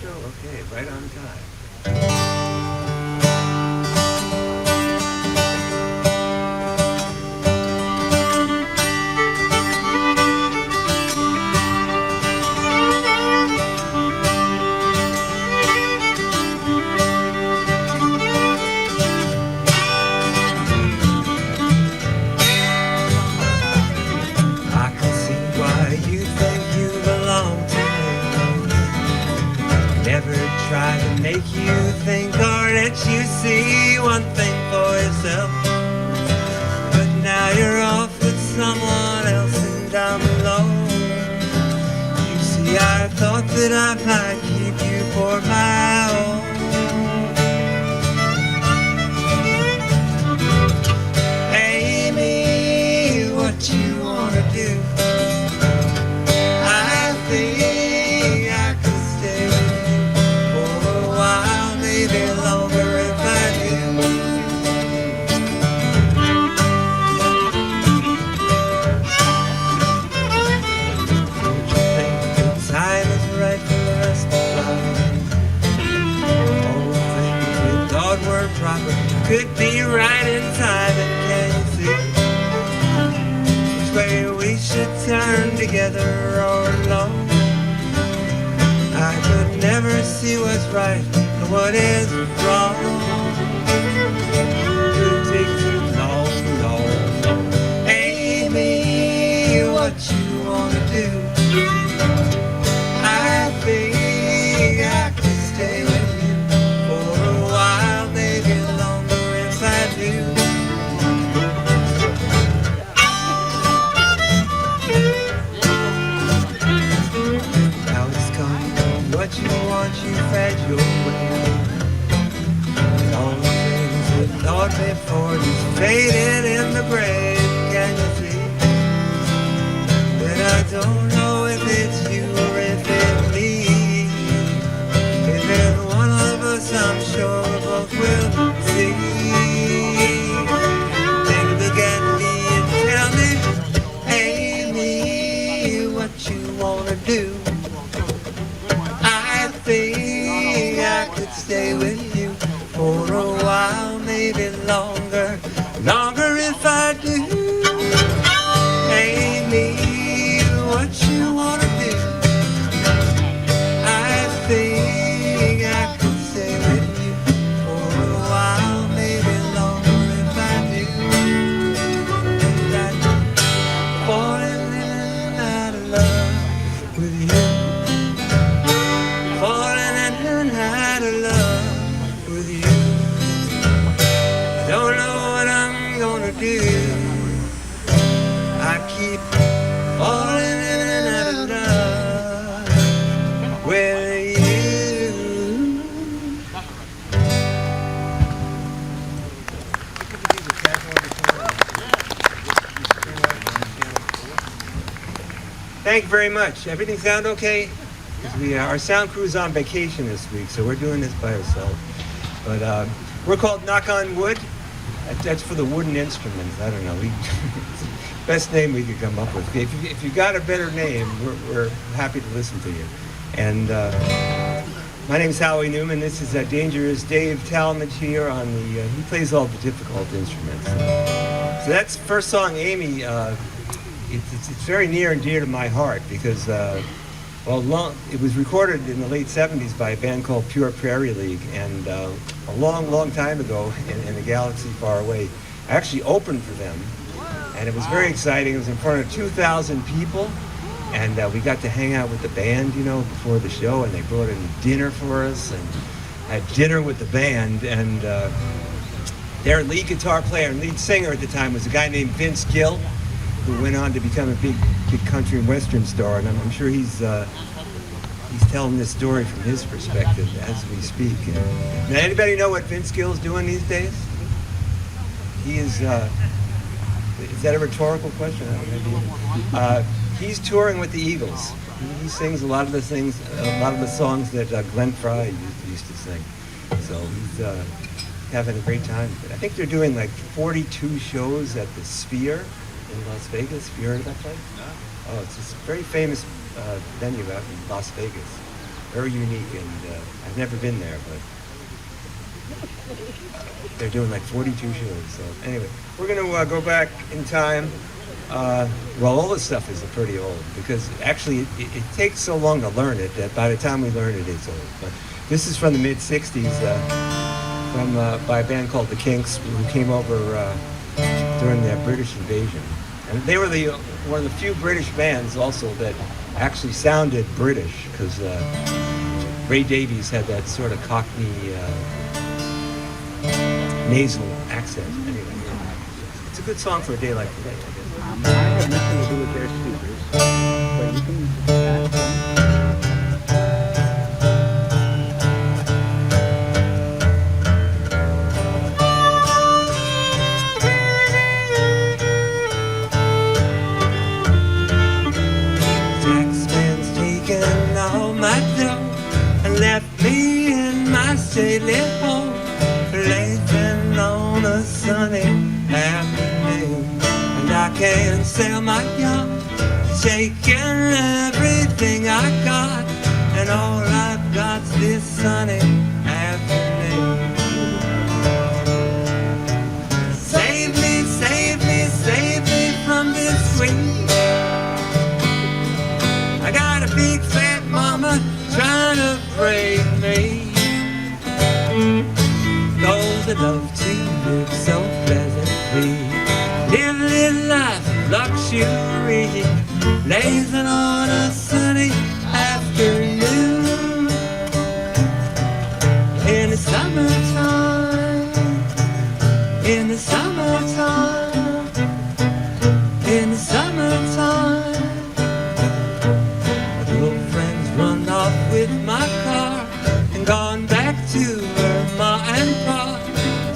intro? Okay, right on time. I can see why you think you belong to me. Never try to make you think or let you see one thing for yourself. But now you're off with someone else and down below. You see, I thought that I might keep you for my own. Amy, what you wanna do? I think I could stay with you for a while, maybe longer if I do. Don't you think the time is right for us to fly? All things we thought were proper could be right in time, and can you see which way we should turn, together or alone? I could never see what's right and what is wrong. It could take too long, long. Amy, what you wanna do? I think I could stay with you for a while, maybe longer if I do. Now it's come, what you want, you've had your way. And all the things we thought before just faded in the grave. Can you see that I don't know if it's you or if it's me? If it's one of us, I'm sure we both will see. Then look at me and tell me, Amy, what you wanna do? I think I could stay with you for a while, maybe longer, longer if I do. Amy, what you wanna do? I think I could stay with you for a while, maybe longer if I do. And I'm falling out of love with you. Falling out of love with you. I don't know what I'm gonna do. I keep falling out of love with you. Thank you very much. Everything sound okay? 'Cause our sound crew's on vacation this week, so we're doing this by ourselves. But we're called Knock on Wood. That's for the wooden instruments. I don't know. Best name we could come up with. If you got a better name, we're happy to listen to you. And my name's Howie Newman. This is Dangerous Dave Talmadge here on the. He plays all the difficult instruments. So that's first song, Amy. It's very near and dear to my heart because. It was recorded in the late 70s by a band called Pure Prairie League, and a long, long time ago in a galaxy far away, I actually opened for them, and it was very exciting. It was in front of 2,000 people, and we got to hang out with the band, before the show, and they brought in dinner for us, and had dinner with the band, and their lead guitar player and lead singer at the time was a guy named Vince Gill, who went on to become a big country and western star, and I'm sure he's telling this story from his perspective as we speak. Now, anybody know what Vince Gill's doing these days? He is that a rhetorical question? I don't know. He's touring with the Eagles. He sings a lot of the songs that Glenn Frey used to sing. So he's having a great time. I think they're doing like 42 shows at the Sphere in Las Vegas. Have you heard of that place? No. Oh, it's this very famous venue out in Las Vegas. very unique, and I've never been there, but they're doing like 42 shows. So anyway, we're gonna go back in time. Well, all this stuff is pretty old because actually it takes so long to learn it that by the time we learn it, it's old. But this is from the mid '60s, by a band called the Kinks, who came over during the British invasion, and they were one of the few British bands also that actually sounded British, because Ray Davies had that sort of Cockney nasal accent. Anyway, it's a good song for a day like today, I guess. I have nothing to do with their speakers, but you can ask them. Taxman's taken all my dough and left me in my stately home, blazing on a sunny afternoon. And I can't sell my yacht, taking everything I got, and all I've got's this sunny afternoon. Save me, save me, save me from this sweet. I got a big fat mama trying to break me. Those that love to live so pleasantly, live a little life of luxury, blazing on a sunny afternoon. In the summertime, in the summertime, in the summertime, my girlfriend's run off with my car and gone back to her ma and pa,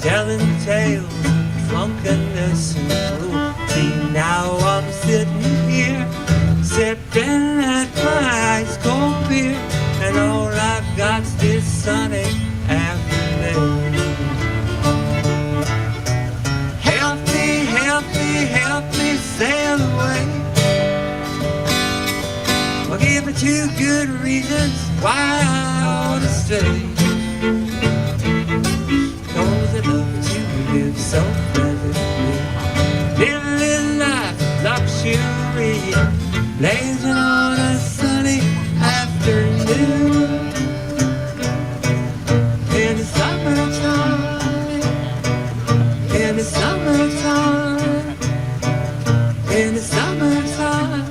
telling tales of drunkenness and cruelty. Now I'm sitting here, sipping at my ice cold beer, and all I've got's this sunny afternoon. Help me, help me, help me sail away. I'll give me 2 good reasons why I ought to stay. Those that love to live so pleasantly, live a little life of luxury, blazing on a sunny afternoon. In the summertime, in the summertime, in the summertime.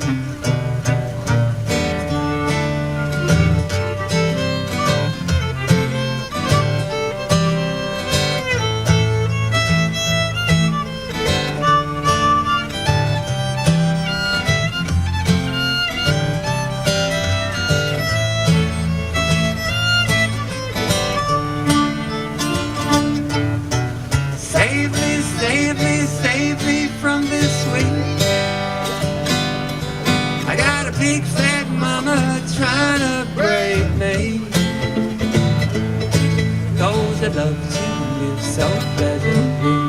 Save me, save me, save me from this sweet. I got a big fat mama trying to break me. Those that love to live so pleasantly,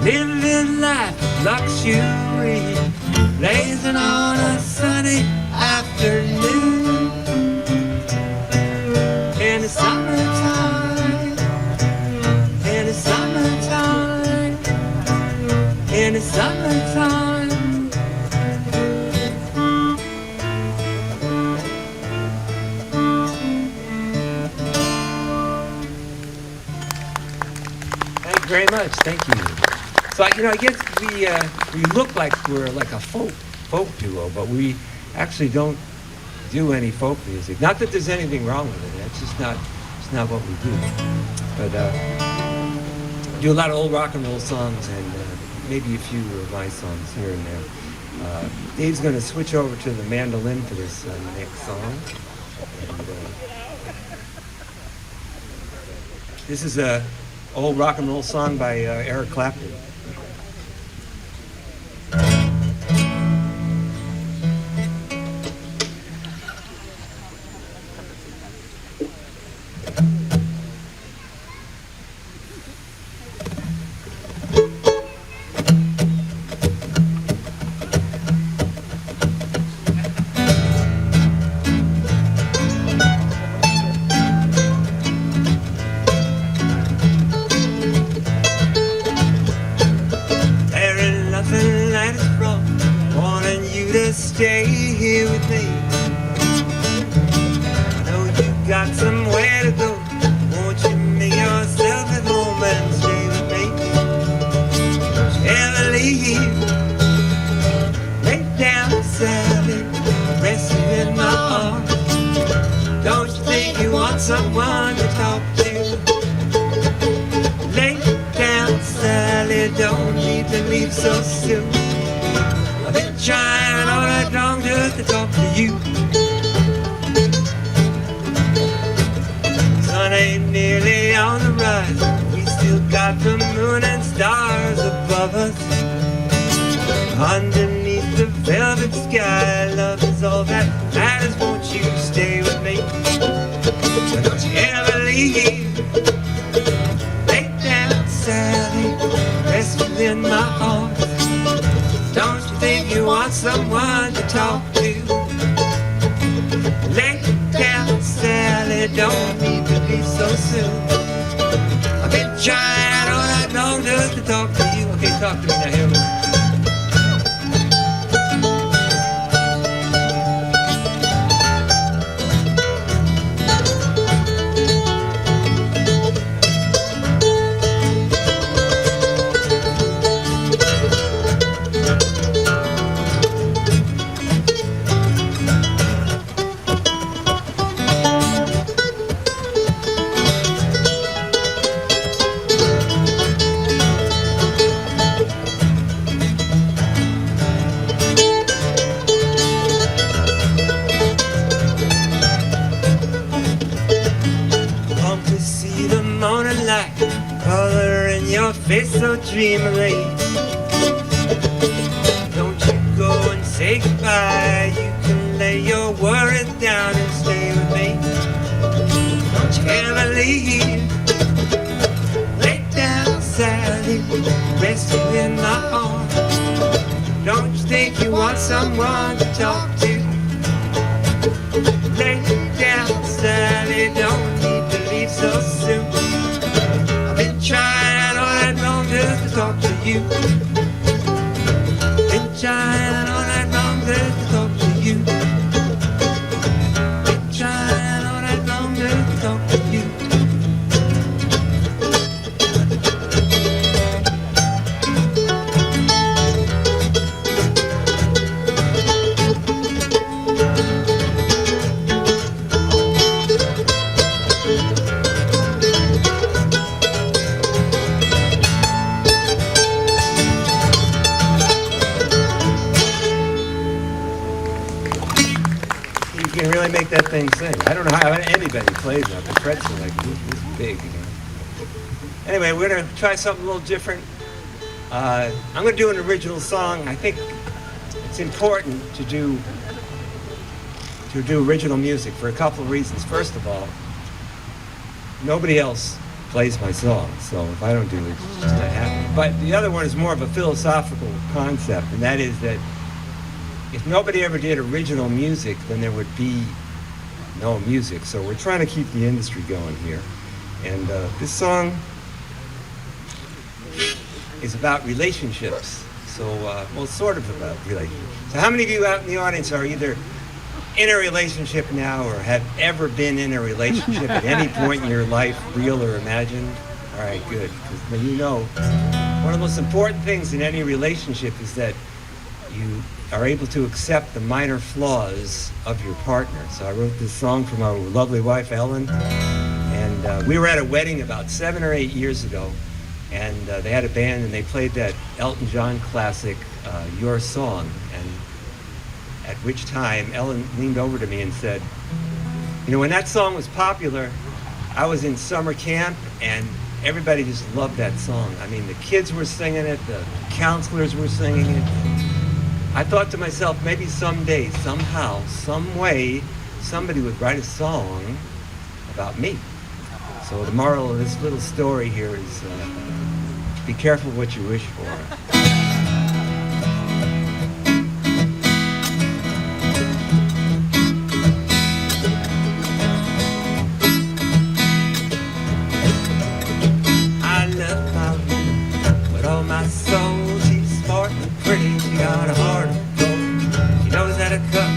live a little life of luxury, blazing on a sunny afternoon. In the summertime, in the summertime, in the summertime. Thank you very much. Thank you. So I guess we look like we're like a folk duo, but we actually don't do any folk music. Not that there's anything wrong with it. It's just not what we do. But do a lot of old rock and roll songs and maybe a few of my songs here and there. Dave's going to switch over to the mandolin for this next song. And, this is a old rock and roll song by Eric Clapton. someone to talk to. Lay down, Sally, don't need to leave so soon. I've been trying all night long just to talk to you. Sun ain't nearly on the rise, we still got the moon and stars above us. Underneath the velvet sky, love is all that matters. Won't you stay with me? Don't you ever leave. Lay down, Sally, rest within my arms. Don't you think you want someone to talk to? Lay down, Sally, don't need to leave so soon. I've been trying all night long just to talk to you. Okay, talk to me now, hear me. Color in your face so dreamily. Don't you go and say goodbye. You can lay your worries down and stay with me. Don't you ever leave. Lay down, Sally, rest within my arms. Don't you think you want someone to talk to? Lay down, Sally, don't need to leave so soon. Trying all night long just to talk to you. Been trying all night long just to talk to you. Been trying all night long just to talk to you. You can really make that thing sing. I don't know how anybody plays that. The frets are like this big. You know? Anyway, we're gonna try something a little different. I'm gonna do an original song. I think it's important to do original music for a couple of reasons. First of all, nobody else plays my song, so if I don't do it, it's just not happening. But the other one is more of a philosophical concept, and that is that if nobody ever did original music, then there would be no music. So we're trying to keep the industry going here. And this song is about relationships. So, well, sort of about relationships. So how many of you out in the audience are either in a relationship now or have ever been in a relationship at any point in your life, real or imagined? All right, good. Because you know, one of the most important things in any relationship is that you are able to accept the minor flaws of your partner. So I wrote this song for my lovely wife, Ellen, and we were at a wedding about 7 or 8 years ago, and they had a band and they played that Elton John classic, Your Song, and at which time Ellen leaned over to me and said, you know, when that song was popular, I was in summer camp and everybody just loved that song. I mean, the kids were singing it, the counselors were singing it. I thought to myself, maybe someday, somehow, some way, somebody would write a song about me. So the moral of this little story here is be careful what you wish for. I love my woman with all my soul. She's smart and pretty, she got a heart of gold. She knows how to cook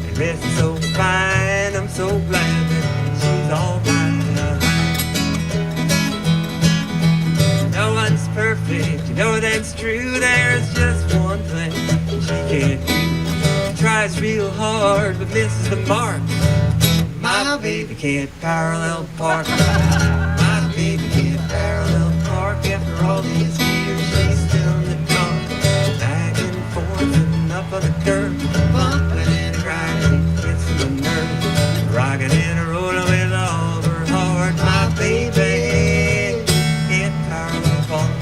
and dresses so fine. I'm so glad that she's all mine. No one's perfect, you know that's true. There's just one thing she can't do. She tries real hard but misses the mark. My baby can't parallel park. My baby can't parallel park. After all these years, she's still in the dark. Back and forth and up on the curb, bumping and grinding, gets to the nerve. Rocking and rolling with all her heart. My baby can't parallel park.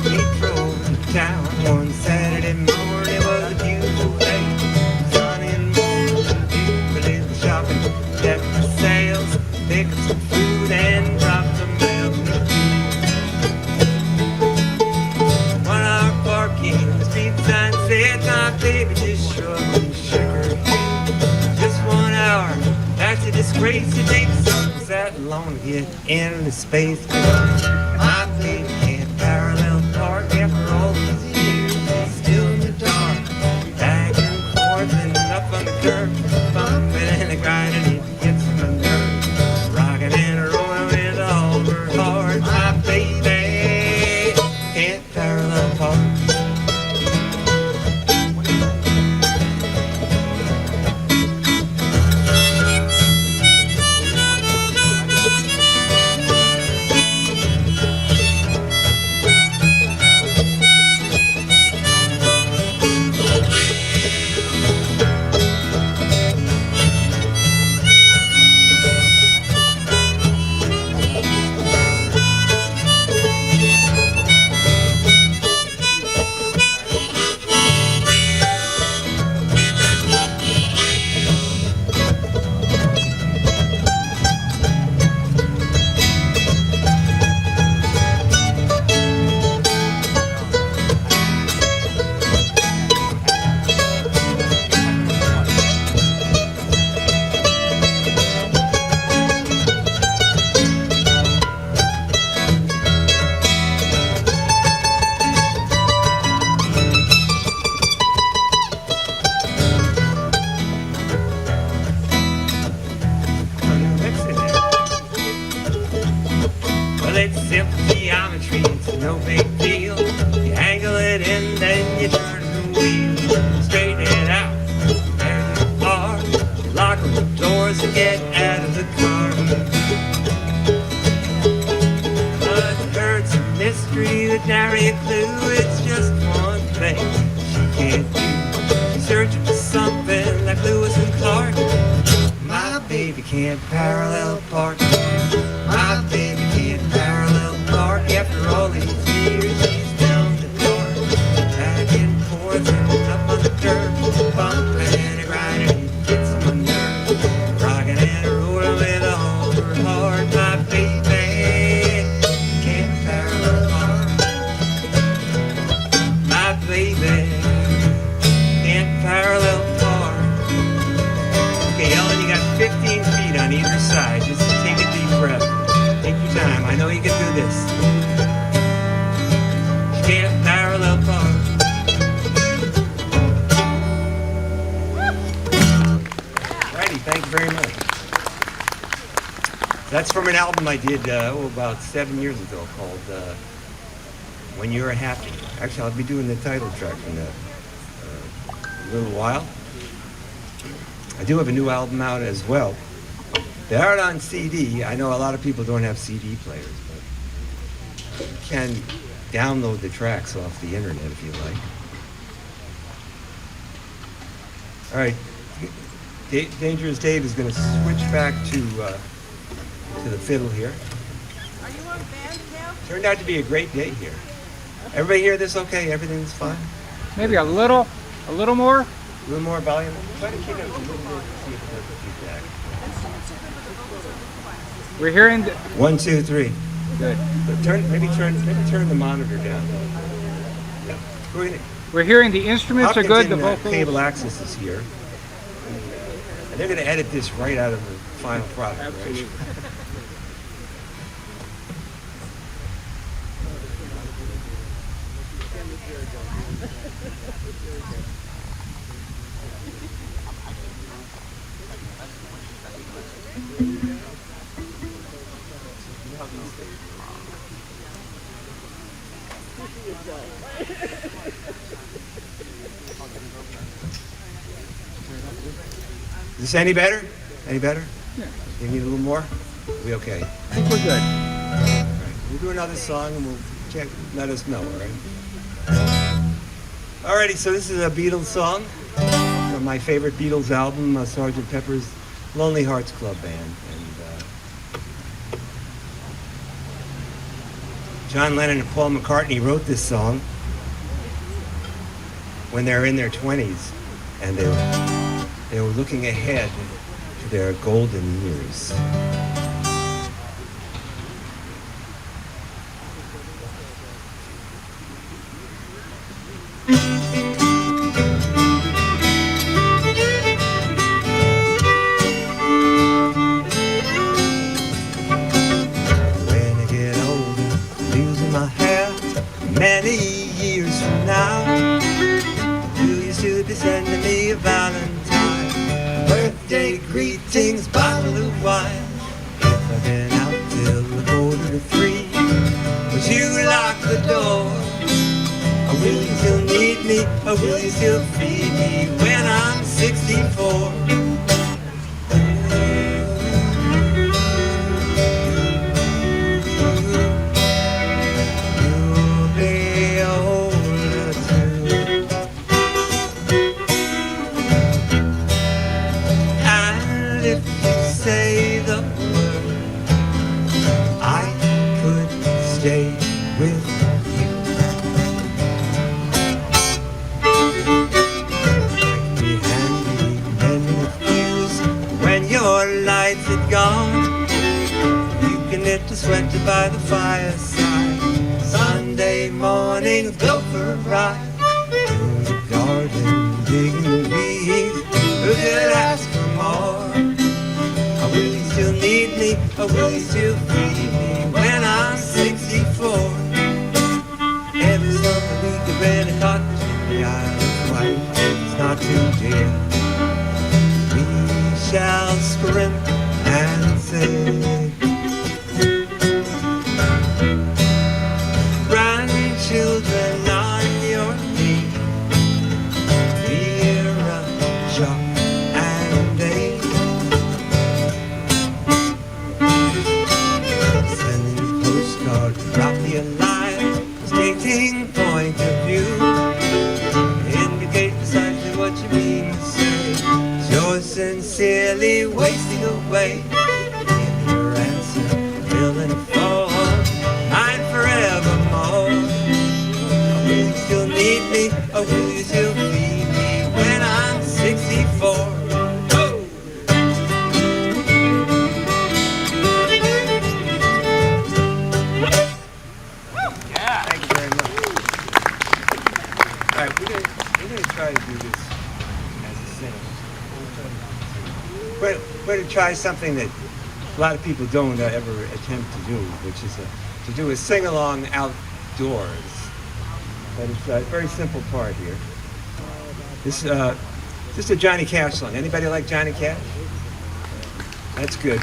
We drove to town one Saturday morning. It was a beautiful day, sunny and warm. We did the shopping, checked the sales, picked up some food and dropped some mail. 1 hour parking, the street sign said, my baby just shrugged and shook her head. Just 1 hour, that's a disgrace. It takes something that long to get into space. My baby can't parallel park. After all these years, she's still in the dark. Back and forth and up on the curb, bumping and grinding, it gets on my nerves. Rocking and rolling with all her heart. My baby can't parallel park. Well, it's simple geometry, it's no big deal. You angle it in, then you turn the wheel. Straighten it out, there you are. Lock the doors and get out of the car. But it's a mystery that nary a clue. It's just one thing she can't do. She's searching for something like Lewis and Clark. My baby can't parallel park. My baby can't parallel park. After all these years, she's down the door. Back and forth and up on the curb, bumping and grinding, it gets on my nerves. Rocking and rolling with all her heart. My baby can't parallel park. My baby can't parallel park. Okay, Ellen, you got 15 feet on either side. Just take a deep breath. Take your time. I know you can do this. You can't parallel park. Righty, thank you very much. That's from an album I did about 7 years ago called When You're Happy. Actually, I'll be doing the title track from that a little while. I do have a new album out as well. They aren't on CD. I know a lot of people don't have CD players, but you can download the tracks off the internet if you like. All right, Dangerous Dave is going to switch back to the fiddle here. Are you on Bandcamp? Turned out to be a great day here. Everybody hear this okay? Everything's fine? Maybe a little more. A little more volume? Try to keep it a little bit, see if there's feedback. We're hearing. 1, 2, 3. Good. Maybe turn the monitor down. Yeah. We're hearing the instruments are good. The vocals. Cable Access is here, and they're going to edit this right out of the final product. Absolutely. Right? Is this any better? Any better? Yeah. You need a little more? We okay? I think we're good. All right. We'll do another song and we'll check. Let us know. All right. Alrighty. So this is a Beatles song from my favorite Beatles album, Sgt. Pepper's Lonely Hearts Club Band. And John Lennon and Paul McCartney wrote this song when they're in their 20s, and they were looking ahead to their golden years. When I get older, losing my hair, many years from now, you should be sending me a Valentine, birthday greetings, bottle of wine. If I've been out till a quarter to 3, but you lock the door, or will you still need me, or will you still feed me when I'm 64? You'll be older too. And if you say the word, I could stay with you. Might be handy in the fuse when your lights are gone. You can knit a sweater by the fireside. Sunday mornings, go for a ride. In the garden, digging the weeds. Who could ask for more? Or will you still need me? Or will you still feed me when I'm 64? Every summer we could rent a cottage in the Isle of Wight. It's not too dear. We shall scrimp and sing. Grandchildren on your knee, Vera, Jock, and Dave. Sending a postcard, drop me a line, stating point of view. Indicate precisely what you mean to say. Yours sincerely wasting away. Give your answer, filling a form, mine forevermore. Will you still need me, or will you still feed me when I'm 64? Oh! Thank you very much. All right, we're gonna try to do this as a single. We're going to try something that a lot of people don't ever attempt to do, which is to do a sing-along outdoors. But it's a very simple part here. This is just a Johnny Cash song. Anybody like Johnny Cash? That's good.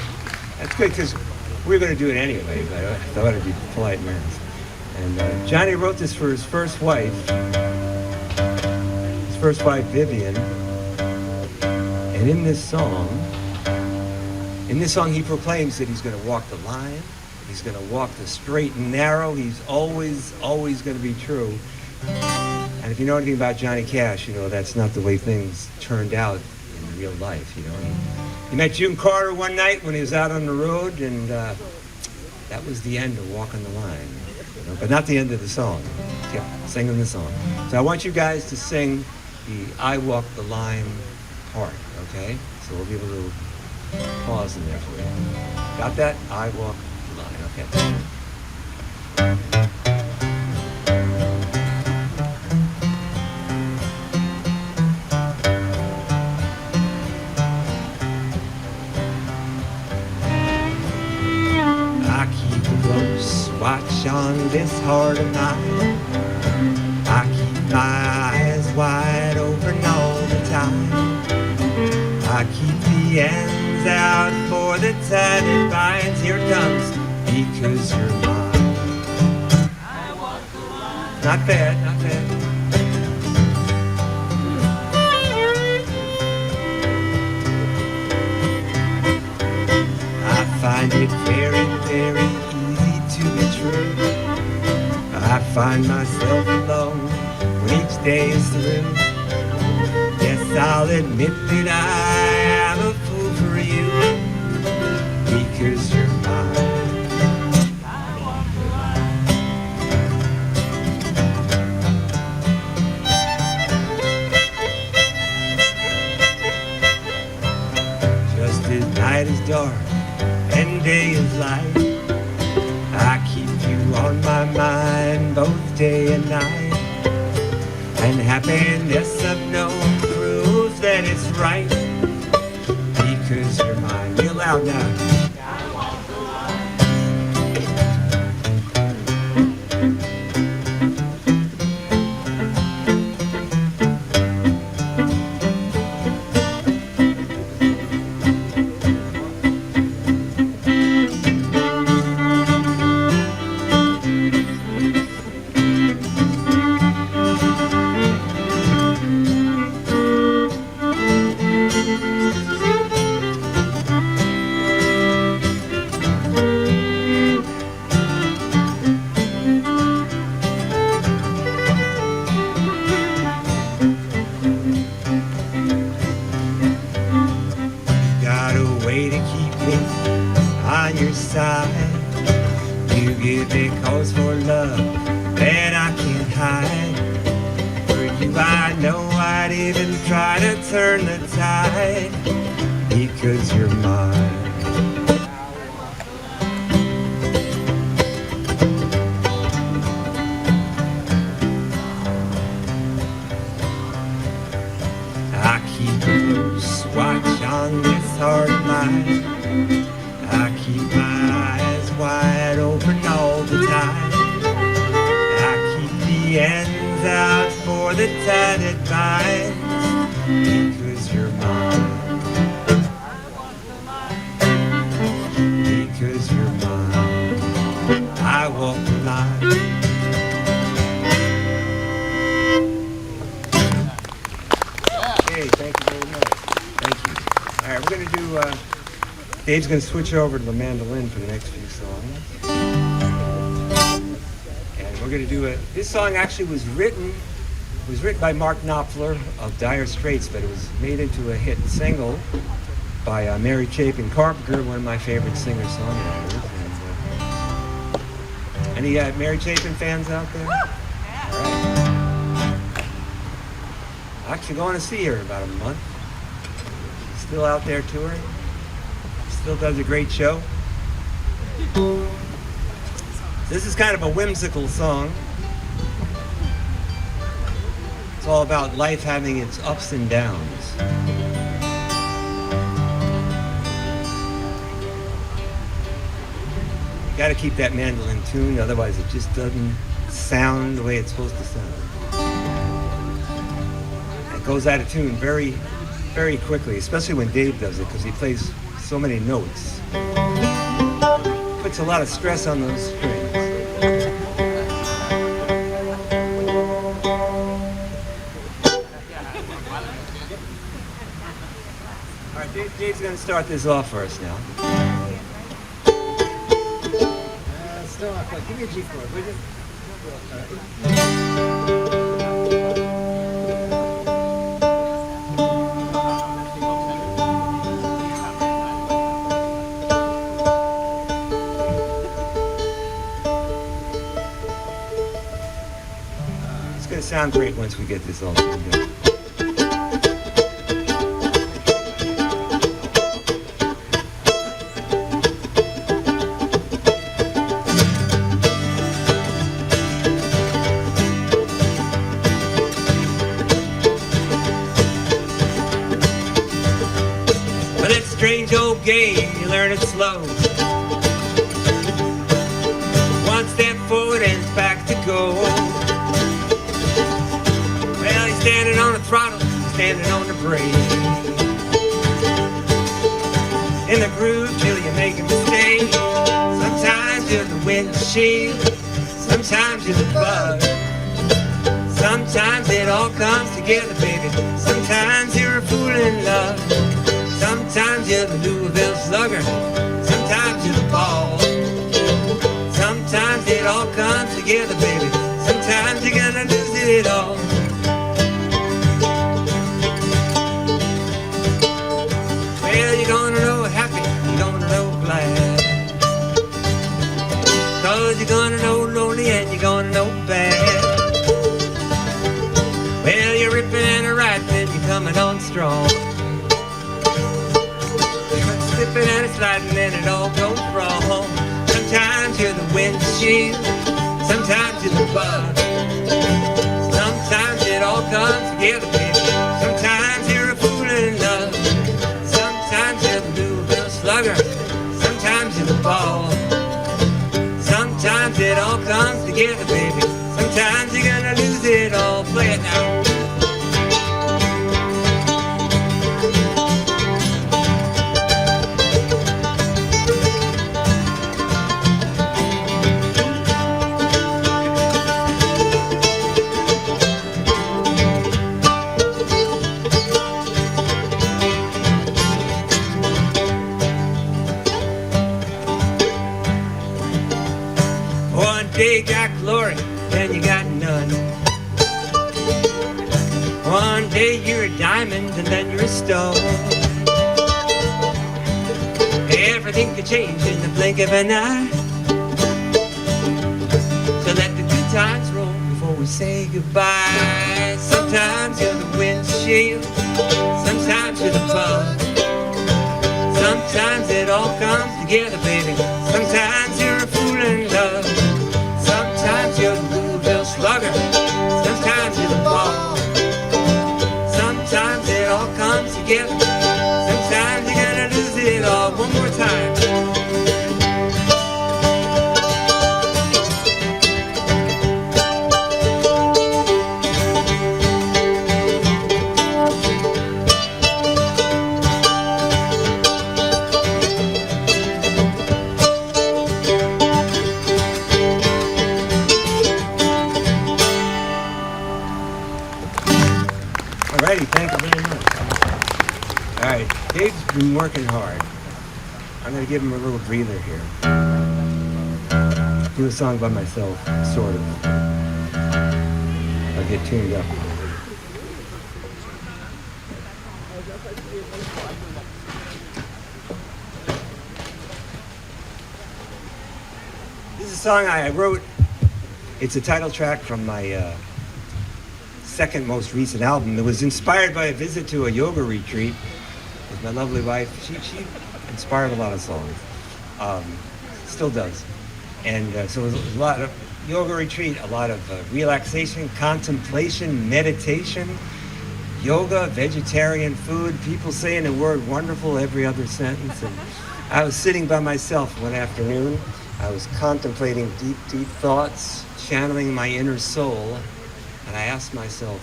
That's good because we're going to do it anyway, but I thought it'd be polite manners. And Johnny wrote this for his first wife Vivian. And in this song he proclaims that he's going to walk the line. He's going to walk the straight and narrow. He's always going to be true. And if you know anything about Johnny Cash, you know that's not the way things turned out in real life. You know, he met June Carter one night when he was out on the road, and that was the end of Walking the Line. You know, but not the end of the song. He kept singing the song. So I want you guys to sing the "I Walk the Line" part. Okay? So we'll give a little pause in there for you. Got that? I walk the line. Okay. I keep a close watch on this heart of mine. I keep my eyes wide open all the time. I keep the ends out for the time it binds. Here it comes, because you're mine. I walk the line. Not bad, not bad. find it very, very easy to be true. I find myself alone when each day is through. Yes, I'll admit that I am a fool for you, because you're mine. Just as night is dark and day is light, I keep you on my mind both day and night. And happiness I've known proves that it's right, because you're mine. Real loud now. Way to keep me on your side. You give me cause for love that I can't hide. For you I know I'd even try to turn the tide, because you're mine. I keep a close watch on this heart of mine. I keep my eyes wide open all the time. I keep the ends out for the tie that binds, because you're mine. Because you're mine. I walk the line. Okay, thank you very much. Thank you. All right, we're going to do, Dave's going to switch over to the mandolin for the next few songs. And we're going to do this song actually was written by Mark Knopfler of Dire Straits, but it was made into a hit single by Mary Chapin Carpenter, one of my favorite singer-songwriters. And, any Mary Chapin fans out there? All right. I'm actually going to see her in about a month. She's still out there touring. Still does a great show. This is kind of a whimsical song. It's all about life having its ups and downs. You got to keep that mandolin tuned, otherwise it just doesn't sound the way it's supposed to sound. It goes out of tune very, very quickly, especially when Dave does it, because he plays so many notes. Puts a lot of stress on those strings. All right, Dave's going to start this off for us now. Start off, give me a G chord, would you? It's going to sound great once we get this all tuned up. Strange old game, you learn it slow. One step forward and it's back to go. Well, you're standing on the throttle, standing on the brake. In the groove till you make a mistake. Sometimes you're the windshield, sometimes you're the bug. Sometimes it all comes together, baby. Sometimes you're a fool in love. Sometimes you're the Louisville Slugger. Sometimes you're the comes together, baby. Sometimes you're gonna lose it all. Well, you're gonna know happy, you're gonna know glad. 'Cause you're gonna know lonely and you're gonna know bad. Well, you're ripping and riding and you're coming on strong. You're slipping and sliding and it all goes wrong. Sometimes you're the windshield, sometimes you're the bug. Sometimes it all comes together, baby. Sometimes you're a fool in love. Sometimes you're the Louisville Slugger. Sometimes you're the ball. Sometimes it all comes together, baby. Sometimes you're gonna lose it all. Play it now. One day you got glory, then you got none. One day you're a diamond, and then you're a stone. Everything could change in the blink of an eye. So let the good times roll before we say goodbye. Sometimes you're the windshield, sometimes you're the bug. Sometimes it all comes together, baby. Sometimes you're a fool in love. Sometimes you're the Louisville Slugger. Sometimes you're the ball. Sometimes it all comes together. Sometimes you're gonna lose it all. One more time. Alrighty, thank you very much. Alright, Dave's been working hard. I'm gonna give him a little breather here. Do a song by myself, sort of. I'll get tuned up. This is a song I wrote. It's a title track from my second most recent album. It was inspired by a visit to a yoga retreat with my lovely wife. She inspired a lot of songs, still does. And so it was a lot of yoga retreat, a lot of relaxation, contemplation, meditation, yoga, vegetarian food, people saying the word wonderful every other sentence. And I was sitting by myself one afternoon. I was contemplating deep, deep thoughts, channeling my inner soul. And I asked myself,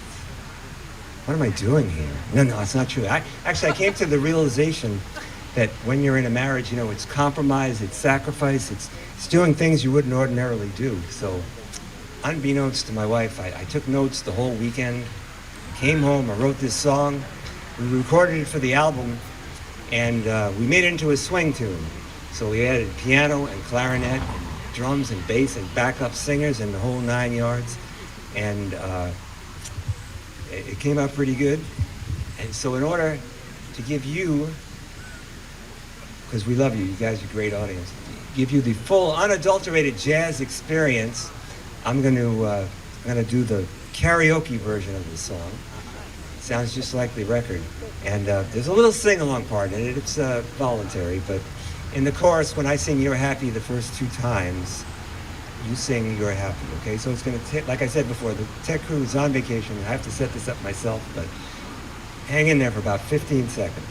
what am I doing here? No, it's not true. I came to the realization that when you're in a marriage, you know, it's compromise, it's sacrifice, it's doing things you wouldn't ordinarily do. So unbeknownst to my wife, I took notes the whole weekend, came home, I wrote this song, we recorded it for the album, and we made it into a swing tune. So we added piano and clarinet, and drums and bass and backup singers and the whole 9 yards. And it came out pretty good. And so in order to give you, because we love you, you guys are a great audience, give you the full unadulterated jazz experience, I'm going to do the karaoke version of the song. It sounds just like the record. And there's a little sing-along part in it. It's voluntary, but in the chorus, when I sing You're Happy the first 2 times, you sing You're Happy, okay? So it's going to take, like I said before, the tech crew is on vacation. I have to set this up myself, but hang in there for about 15 seconds.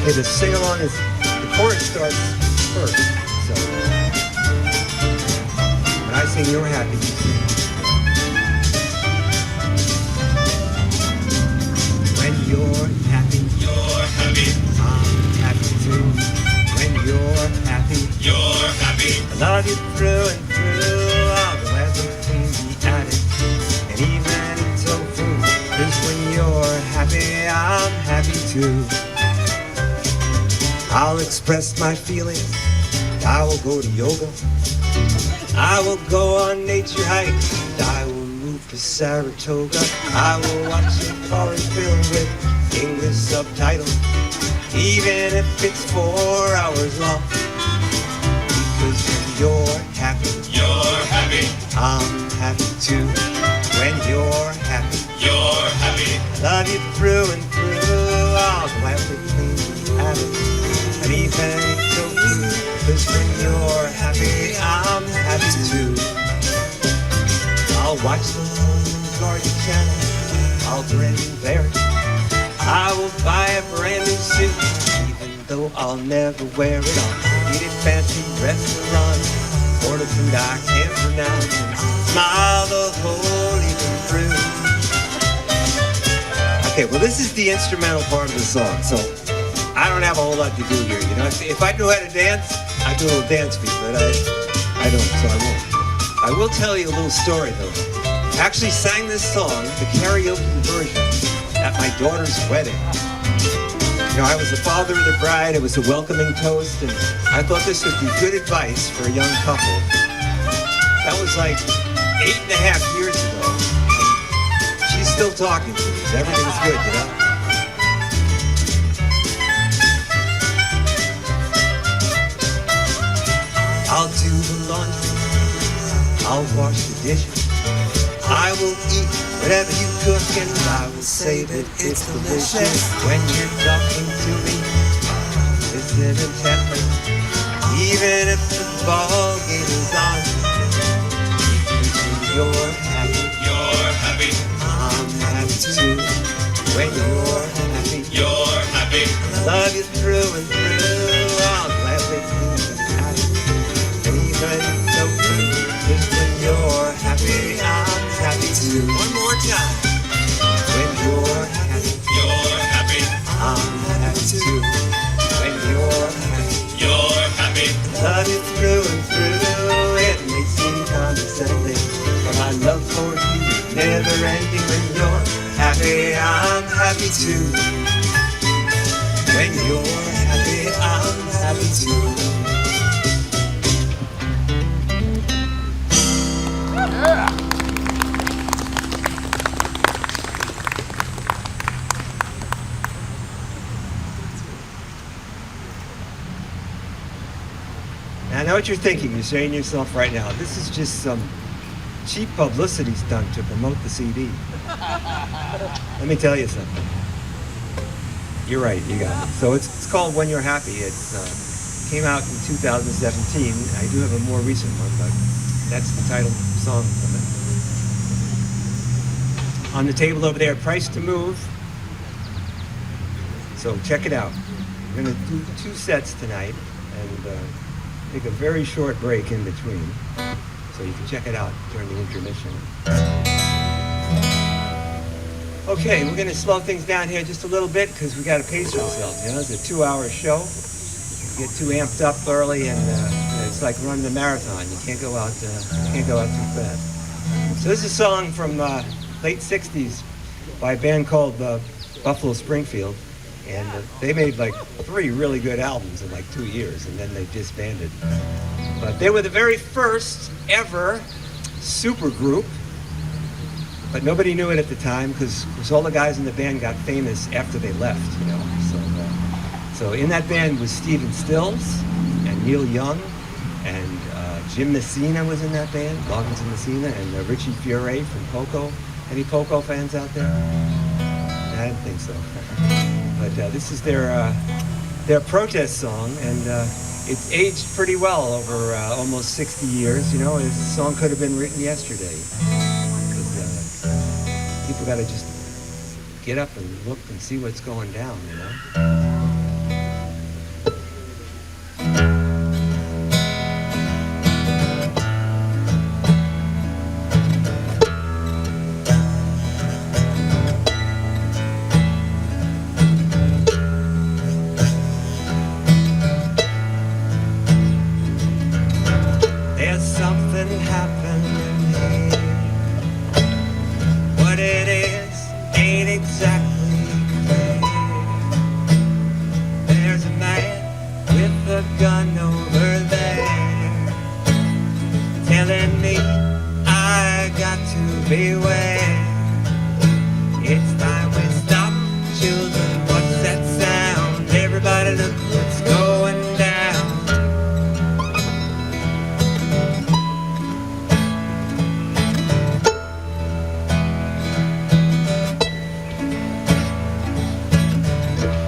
Okay, the sing-along is, the chorus starts first, so when I sing You're Happy, you sing. I love you through and through. I'll gladly clean the attic and even eat tofu. 'Cause when you're happy, I'm happy too. I'll express my feelings. I will go to yoga. I will go on nature hikes. I will move to Saratoga. I will watch a foreign film with English subtitles, even if it's 4 hours long. Because when you're happy, I'm happy too. When you're happy, I love you through and through. I'll gladly clean the attic and even eat tofu. 'Cause when you're happy, I'm happy too. I'll watch the Home Garden Channel. I'll grin and bear it. I will buy a brand new suit, even though I'll never wear it. I'll eat at fancy restaurants, order food I can't pronounce, and smile the whole evening through. Okay, well, this is the instrumental part of the song, so I don't have a whole lot to do here. You know, if I knew how to dance, I'd do a little dance beat, but I don't, so I won't. I will tell you a little story, though. I actually sang this song, the karaoke version, at my daughter's wedding. You know, I was the father of the bride. It was a welcoming toast, and I thought this would be good advice for a young couple. That was like 8.5 years ago. She's still talking to me. Everything's good, you know? I'll do the laundry, I'll wash the dishes, I will eat whatever you cook, and I will say that it's delicious. When you're talking to me, listen intently, even if the ball game is on. You're happy, I'm happy too. When you're happy, I love you through and through. I'll gladly clean the attic. So just when you're happy, I'm happy too. One more time. When you're happy, I'm happy too. When you're happy, love you through and through. It may seem condescending, but my love for you is never ending. When you're happy, I'm happy too. When you're happy, I'm happy too. I know what you're thinking. You're saying to yourself right now, this is just some cheap publicity stunt to promote the CD. Let me tell you something. You're right, you got it. So it's called When You're Happy. It came out in 2017. I do have a more recent one, but that's the title song from it. On the table over there, Price to Move. So check it out. We're going to do 2 sets tonight, and take a very short break in between, so you can check it out during the intermission. Okay, we're going to slow things down here just a little bit because we got to pace ourselves. You know, it's a 2-hour show. You get too amped up early, and it's like running a marathon. You can't go out too fast. So this is a song from late '60s by a band called Buffalo Springfield. And they made like 3 really good albums in like 2 years, and then they disbanded. But they were the very first ever super group, but nobody knew it at the time because all the guys in the band got famous after they left, you know. So in that band was Stephen Stills and Neil Young, and Jim Messina was in that band, Loggins and Messina, and Richie Furay from Poco. Any Poco fans out there? I didn't think so. But this is their protest song, and it's aged pretty well over almost 60 years. You know, this song could have been written yesterday. Because people got to just get up and look and see what's going down, you know. there's something happening here. What it is ain't exactly clear. There's a man with a gun over there telling me I got to beware. It's time we stop, children. What's that sound? Everybody look what's going down.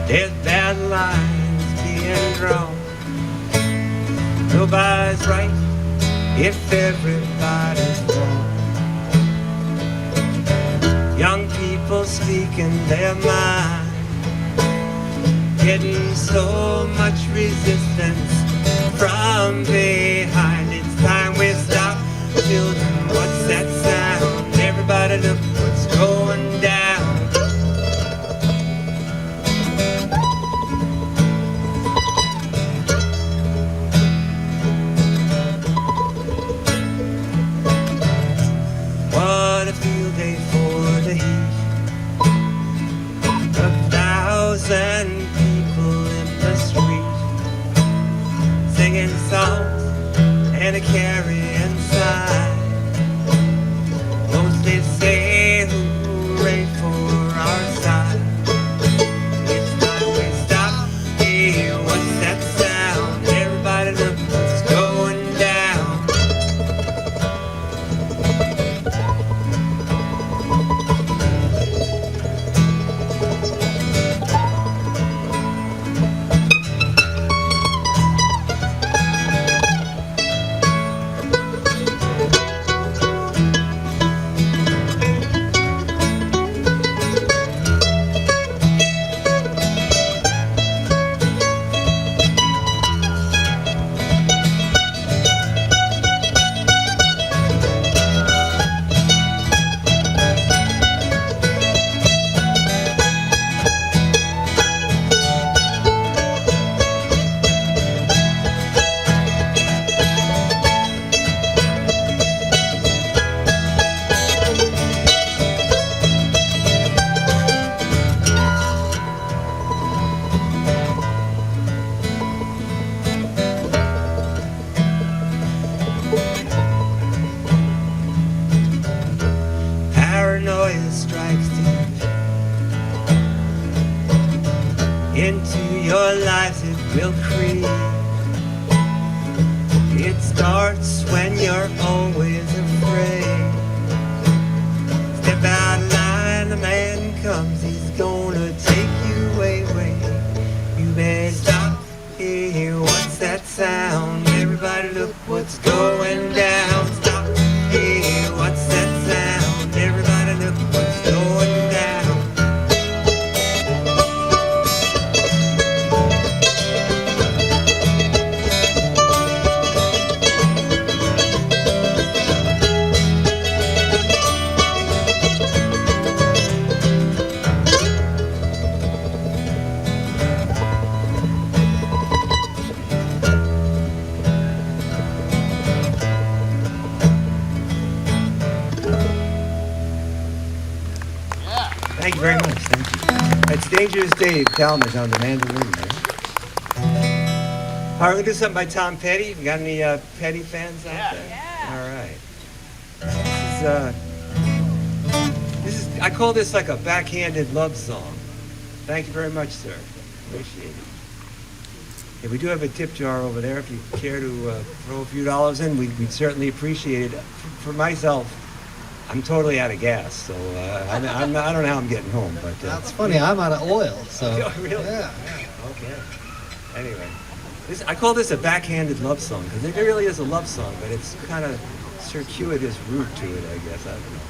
There's bad lines being drawn. Nobody's right if everybody's wrong. Young people speaking their mind, getting so much resistance from behind. It's time we stop, children. What's that sound? Everybody look what's going down. What a field day for the heat. 1,000 people in the street, singing songs and a carrying sign. Mostly say hooray for our side. It's time we stop. Hey, what's that sound? Everybody look what's going down. Paranoia strikes deep into your lives, it will creep. It starts when you're always afraid. Step out of line, the man comes, he's gonna take you away. You better stop, hey, what's that sound? Everybody look what's going down. Stop, hey, what's that sound? Everybody look what's going down. Thank you very much. Thank you. That's Dangerous Dave Talmadge on the mandolin there. All right, we'll do something by Tom Petty. You got any Petty fans out there? Yeah. All right. This is I call this like a backhanded love song. Thank you very much, sir. Appreciate it. Yeah, we do have a tip jar over there. If you care to throw a few dollars in, we'd certainly appreciate it. For myself, I'm totally out of gas, so I don't know how I'm getting home. But That's funny. I'm out of oil, so Oh, really? yeah. Okay. Anyway, I call this a backhanded love song because it really is a love song, but it's kind of circuitous route to it, I guess. I don't know.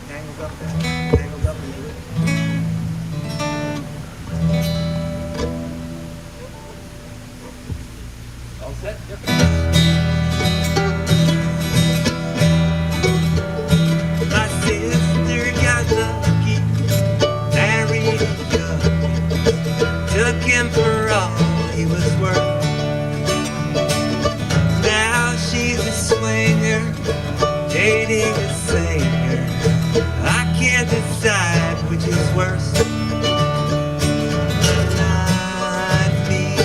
Tangled up there. Tangled up into it. All set? Yep. the singer. I can't decide which is worse. Not me,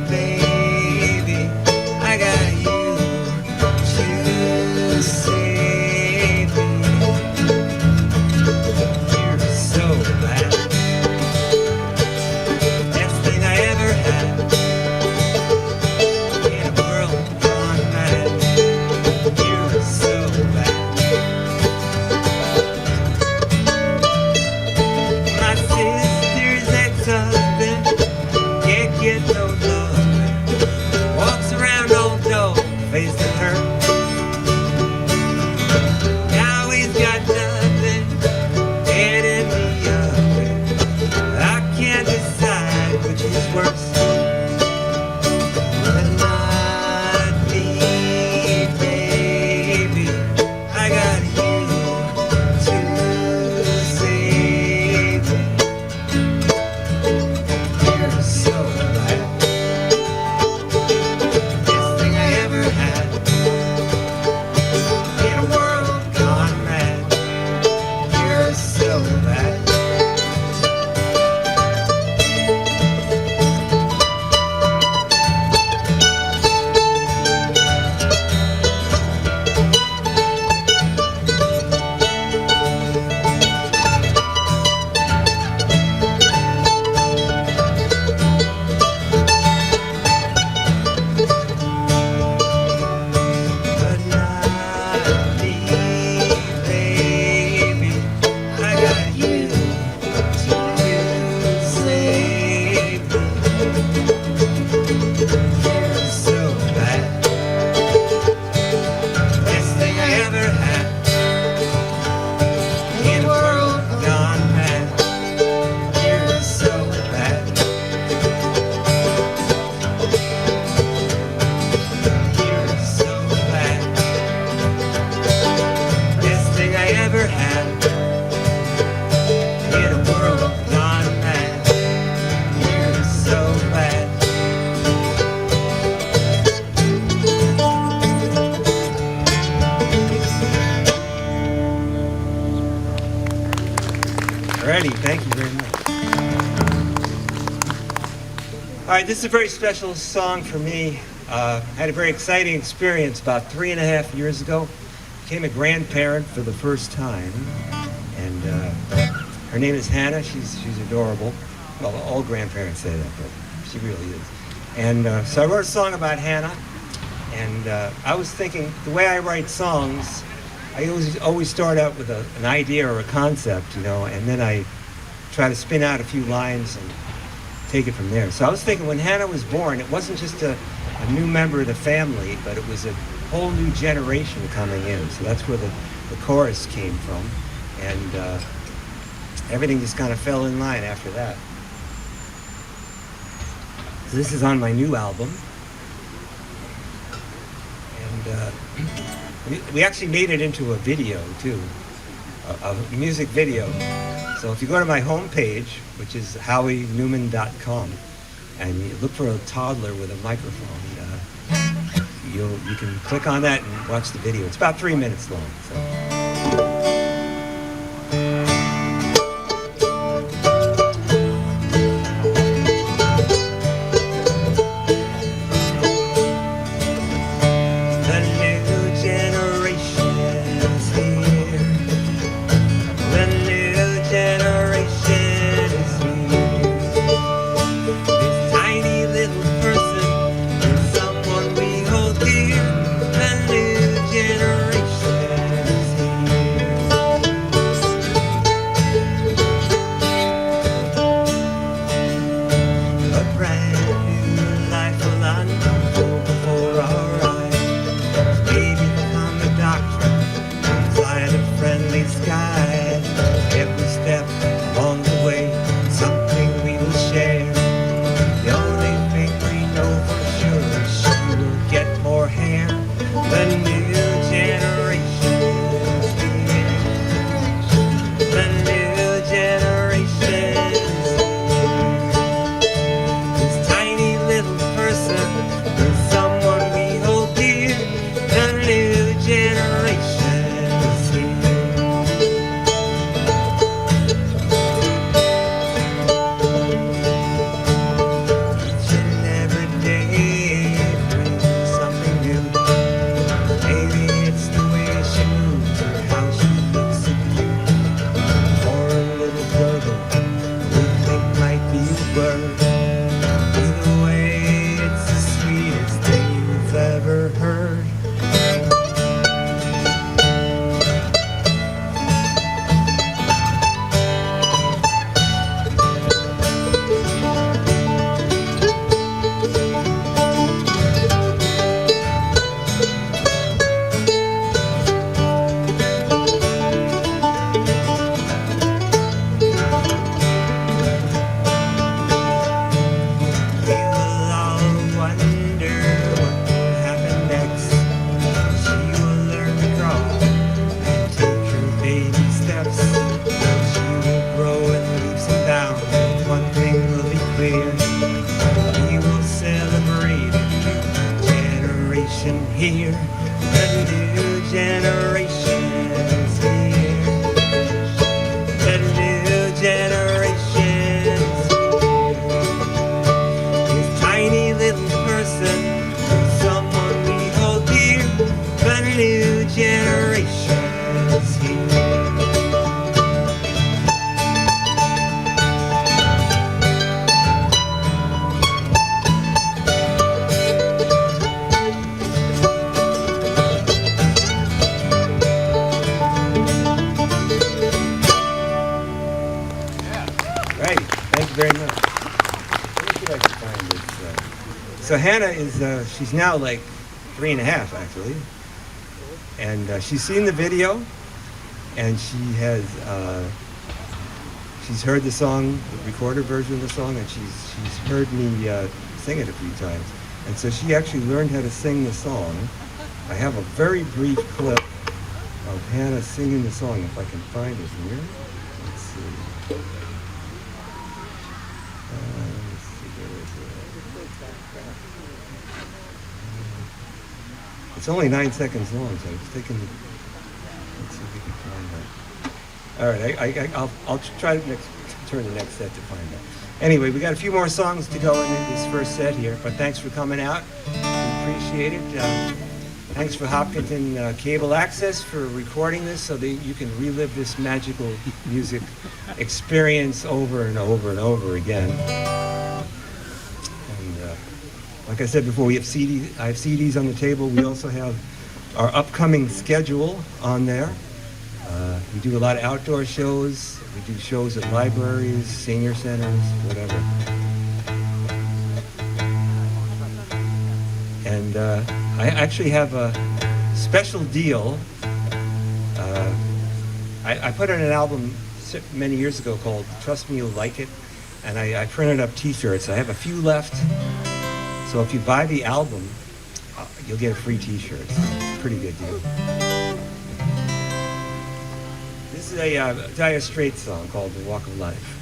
baby. I got you to save me. You're so bad. Best thing I ever had. In a world gone mad. You're so bad. My sister's ex-husband can't get no love. Walks around all dull, facing her. Now he's got nothing, head in the oven. I can't decide which is worse. But not me, baby. I got you to save me. You're so bad. Best thing I ever had. In a world gone mad. You're so bad. But not me, baby. I got you to save me. You're so bad. Best thing I ever had. In a world gone mad. You're so bad. You're so bad. Best thing I ever had. In a world gone mad. You're so bad. Alrighty, thank you very much. All right, this is a very special song for me. I had a very exciting experience about 3.5 years ago. Became a grandparent for the first time, and her name is Hannah. She's adorable. Well, all grandparents say that, but she really is. And so I wrote a song about Hannah, and I was thinking the way I write songs, I always start out with an idea or a concept, you know, and then I try to spin out a few lines and take it from there. So I was thinking when Hannah was born, it wasn't just a new member of the family, but it was a whole new generation coming in. So that's where the chorus came from. And everything just kind of fell in line after that. So this is on my new album. And we actually made it into a video too, a music video. So if you go to my homepage, which is howienewman.com, and you look for a toddler with a microphone, you can click on that and watch the video. It's about 3 minutes long. So. Generation very much. Let me see if I can find this. So Hannah is, she's now like 3.5 actually. And she's seen the video and she has, she's heard the song, the recorded version of the song, and she's heard me sing it a few times. And so she actually learned how to sing the song. I have a very brief clip of Hannah singing the song, if I can find it here. Let's see. Let's see, where is it? It's only 9 seconds long, so it's taking. Let's see if we can find that. All right, I'll try to turn the next set to find that. Anyway, we got a few more songs to go in this first set here, but thanks for coming out. We appreciate it. Thanks for Hopkinton Cable Access for recording this so that you can relive this magical music experience over and over and over again. And like I said before, I have CDs on the table. We also have our upcoming schedule on there. We do a lot of outdoor shows. We do shows at libraries, senior centers, whatever. And I actually have a special deal. I put out an album many years ago called Trust Me You'll Like It, and I printed up t-shirts. I have a few left, so if you buy the album, you'll get a free t-shirt. It's a pretty good deal. This is a Dire Straits song called The Walk of Life.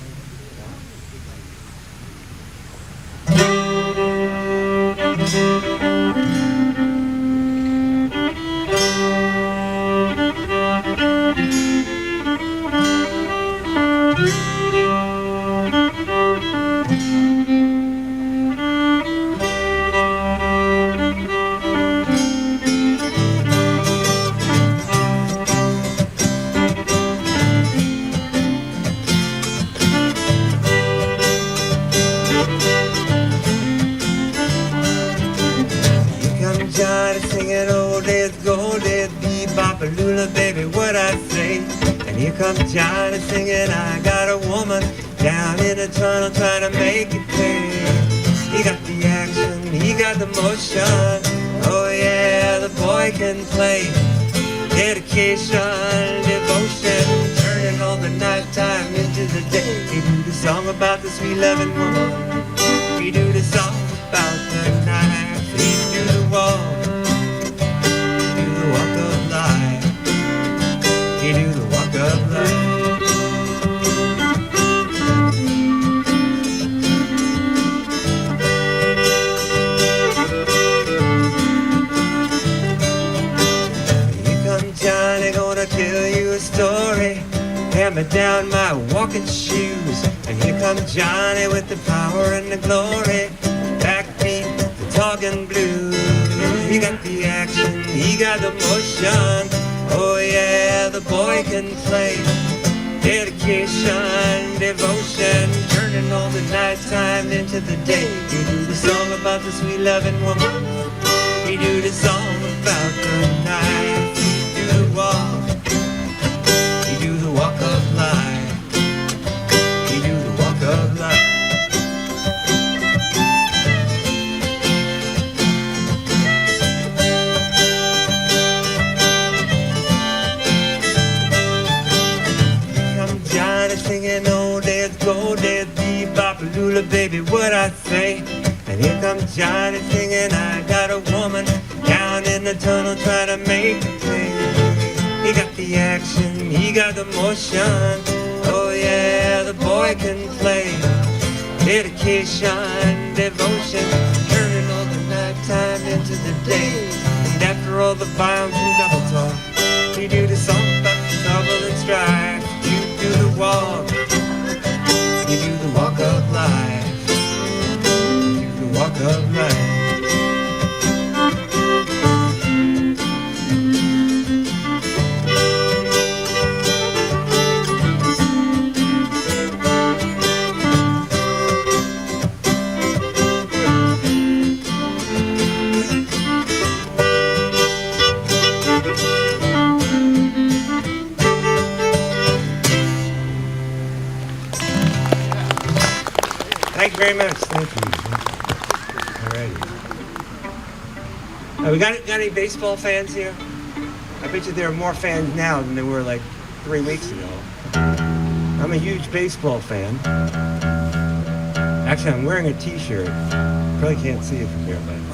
Come Johnny singing, I got a woman down in the tunnel trying to make it pay. He got the action, he got the motion. Oh yeah, the boy can play. Dedication, devotion, turning all the nighttime into the day. He do the song about the sweet loving woman. He do the song about the night. He do the walk. He do the walk of life. He do the walk of life. Here comes Johnny, gonna tell you a story. Hammer down my walking shoes. And here comes Johnny with the power and the glory. Backbeat, the talking blues. He got the action, he got the motion. Oh yeah, the boy can play. Dedication, devotion, turning all the nighttime into the day. He do the song about the sweet loving woman. He do the song about the night. He do the walk. He do the walk of life. He do the walk of life. Singing, oh, there's gold, there's bebop-a-lula, baby, what I say. And here comes Johnny singing, I got a woman down in the tunnel trying to make it play. He got the action, he got the motion. Oh yeah, the boy can play. Dedication, devotion, turning all the nighttime into the day. And after all the bombs and double talk, he do the song about the trouble and strife. You do the walk, you do the walk of life, you do the walk of life. you very much. Thank you. All righty. We got any baseball fans here? I bet you there are more fans now than there were like 3 weeks ago. I'm a huge baseball fan. Actually, I'm wearing a t-shirt. Probably can't see it from here, but it's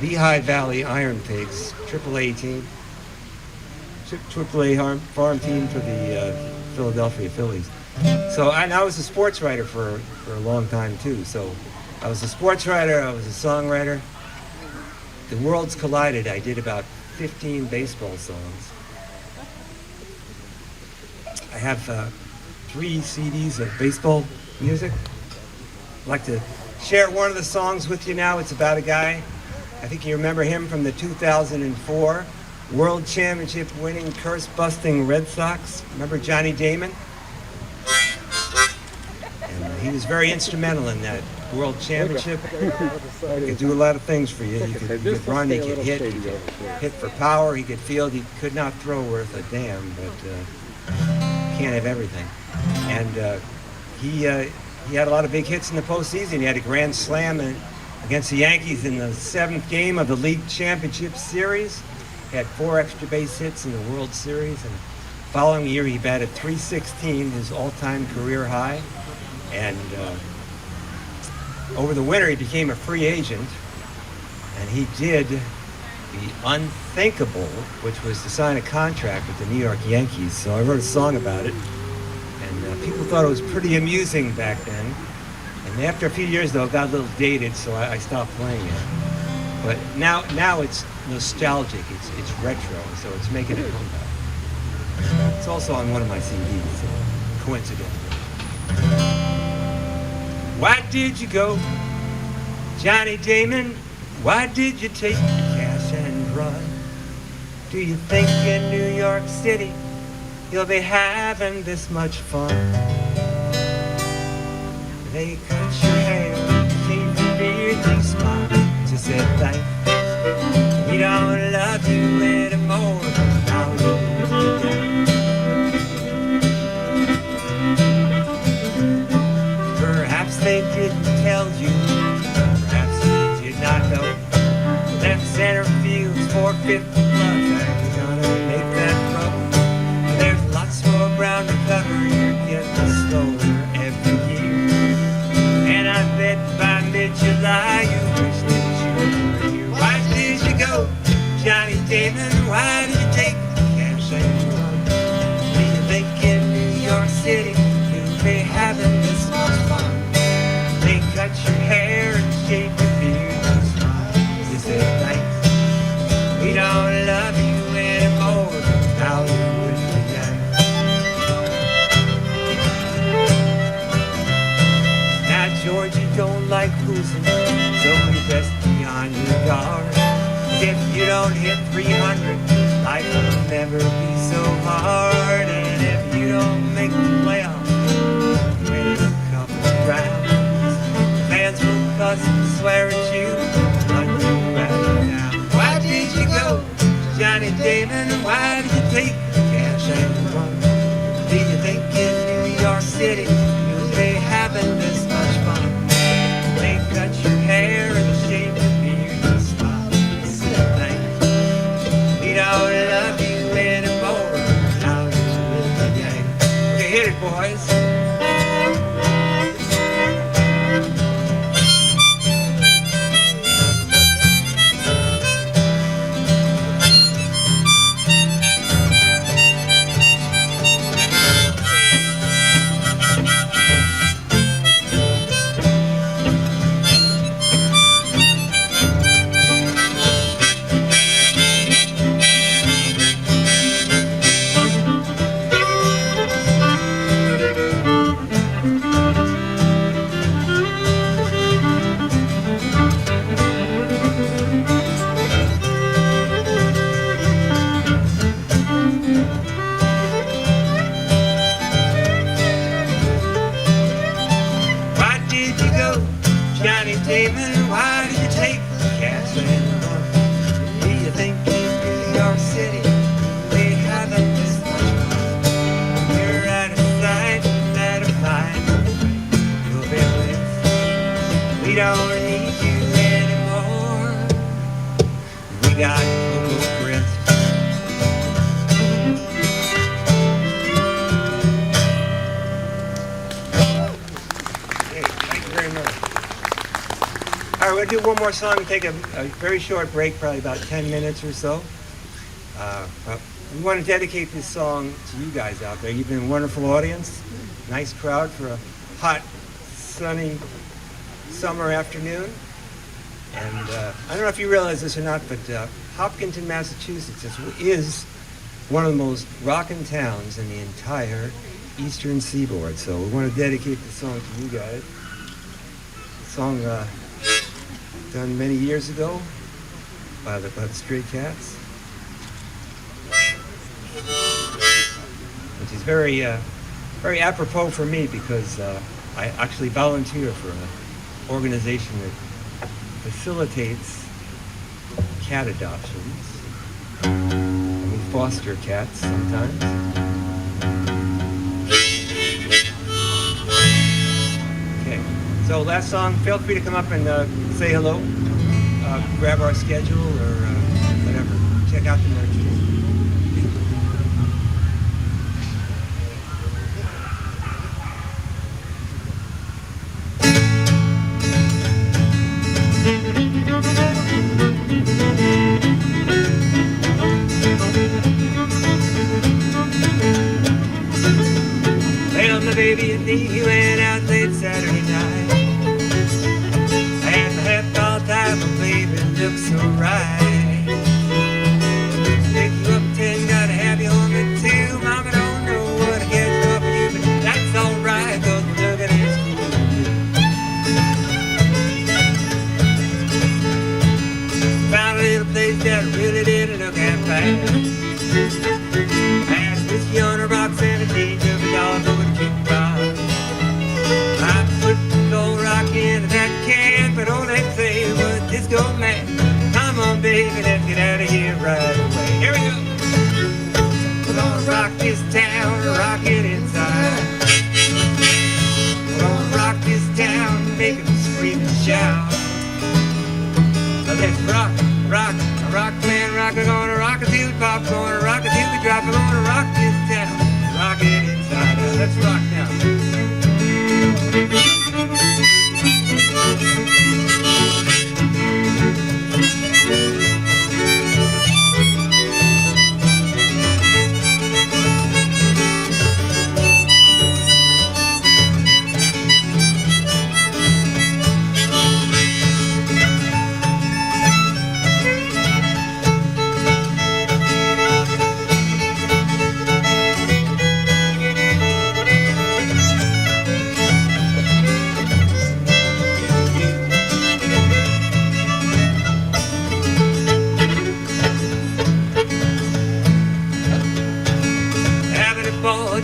Lehigh Valley Iron Pigs, AAA team. AAA farm team for the Philadelphia Phillies. So I was a sports writer for a long time too. So I was a sports writer, I was a songwriter. The worlds collided. I did about 15 baseball songs. I have 3 CDs of baseball music. I'd like to share one of the songs with you now. It's about a guy. I think you remember him from the 2004 World Championship winning, curse-busting Red Sox. Remember Johnny Damon? And he was very instrumental in that World Championship. He could do a lot of things for you. He could run, he could hit, he could hit for power, he could field. He could not throw worth a damn, but can't have everything. And he had a lot of big hits in the postseason. He had a grand slam against the Yankees in the 7th game of the League Championship Series. He had 4 extra base hits in the World Series. And the following year, he batted .316, his all-time career high. And over the winter, he became a free agent. And he did the unthinkable, which was to sign a contract with the New York Yankees. So I wrote a song about it. And people thought it was pretty amusing back then. And after a few years, though, it got a little dated, so I stopped playing it. But now it's nostalgic. It's retro, so it's making a comeback. It's also on one of my CDs, so coincidentally. Why did you go, Johnny Damon? Why did you take cash and run? Do you think in New York City you'll be having this much fun? They cut your hair, shave your beard, you smile, just said thanks. We don't love you anymore, now you perhaps they didn't tell you, perhaps you did not know. Left center field's 450 plus, and you're gonna make that throw. There's lots more ground to cover, you're getting slower every year. And I bet by mid-July you wish that you were here. Why did you go, Johnny Damon? Why did you take the cash and run? Do you think in New York City you'll be having this much fun? They cut your hair and shave your beard and smile. You said thanks. We don't love you anymore. Now you're with the gang. Now George, you don't like losing, so you best be on your guard. If you don't hit 300, life will never be so hard. And if you don't make the playoffs, win a couple of rounds, fans will cuss and swear at you, but you rather now. Why did you go, Johnny Damon? Why did you take the cash and run? Do you think in New York City you'll be having this much fun? They cut your hair and shave your beard and smile and say thanks. We don't love you anymore. Now you're with the gang. Okay, hit it, boys. do one more song and take a very short break, probably about 10 minutes or so. But we want to dedicate this song to you guys out there. You've been a wonderful audience, nice crowd for a hot, sunny summer afternoon. And I don't know if you realize this or not, but Hopkinton, Massachusetts is one of the most rockin' towns in the entire Eastern Seaboard. So we want to dedicate this song to you guys. A song done many years ago by the Stray Cats, which is very apropos for me because I actually volunteer for an organization that facilitates cat adoptions. And we foster cats sometimes. Okay, so last song, feel free to come up and say hello, grab our schedule or whatever, check out the merch. Well, my baby and me, he went out late Saturday night. I had my hat all tied, but baby looked so right. Pick you up at 10, gotta have you home at 2. Mama don't know what I get for you, but that's alright, 'cause we're looking at school. Found a little place that really didn't look half bad. Asked whiskey on a rocks and a change of a dog over the jukebox. I put the gold rock into that can, but all they say was disco man. Come on, baby, let's get out of here right away. Here we go. We're gonna rock this town, rock it inside. We're gonna rock this town, make it scream and shout. Let's rock, rock, rock, man, rock. We're gonna rock it till we pop, gonna rock it till we drop. We're gonna rock this town, rock it inside out. Let's rock now.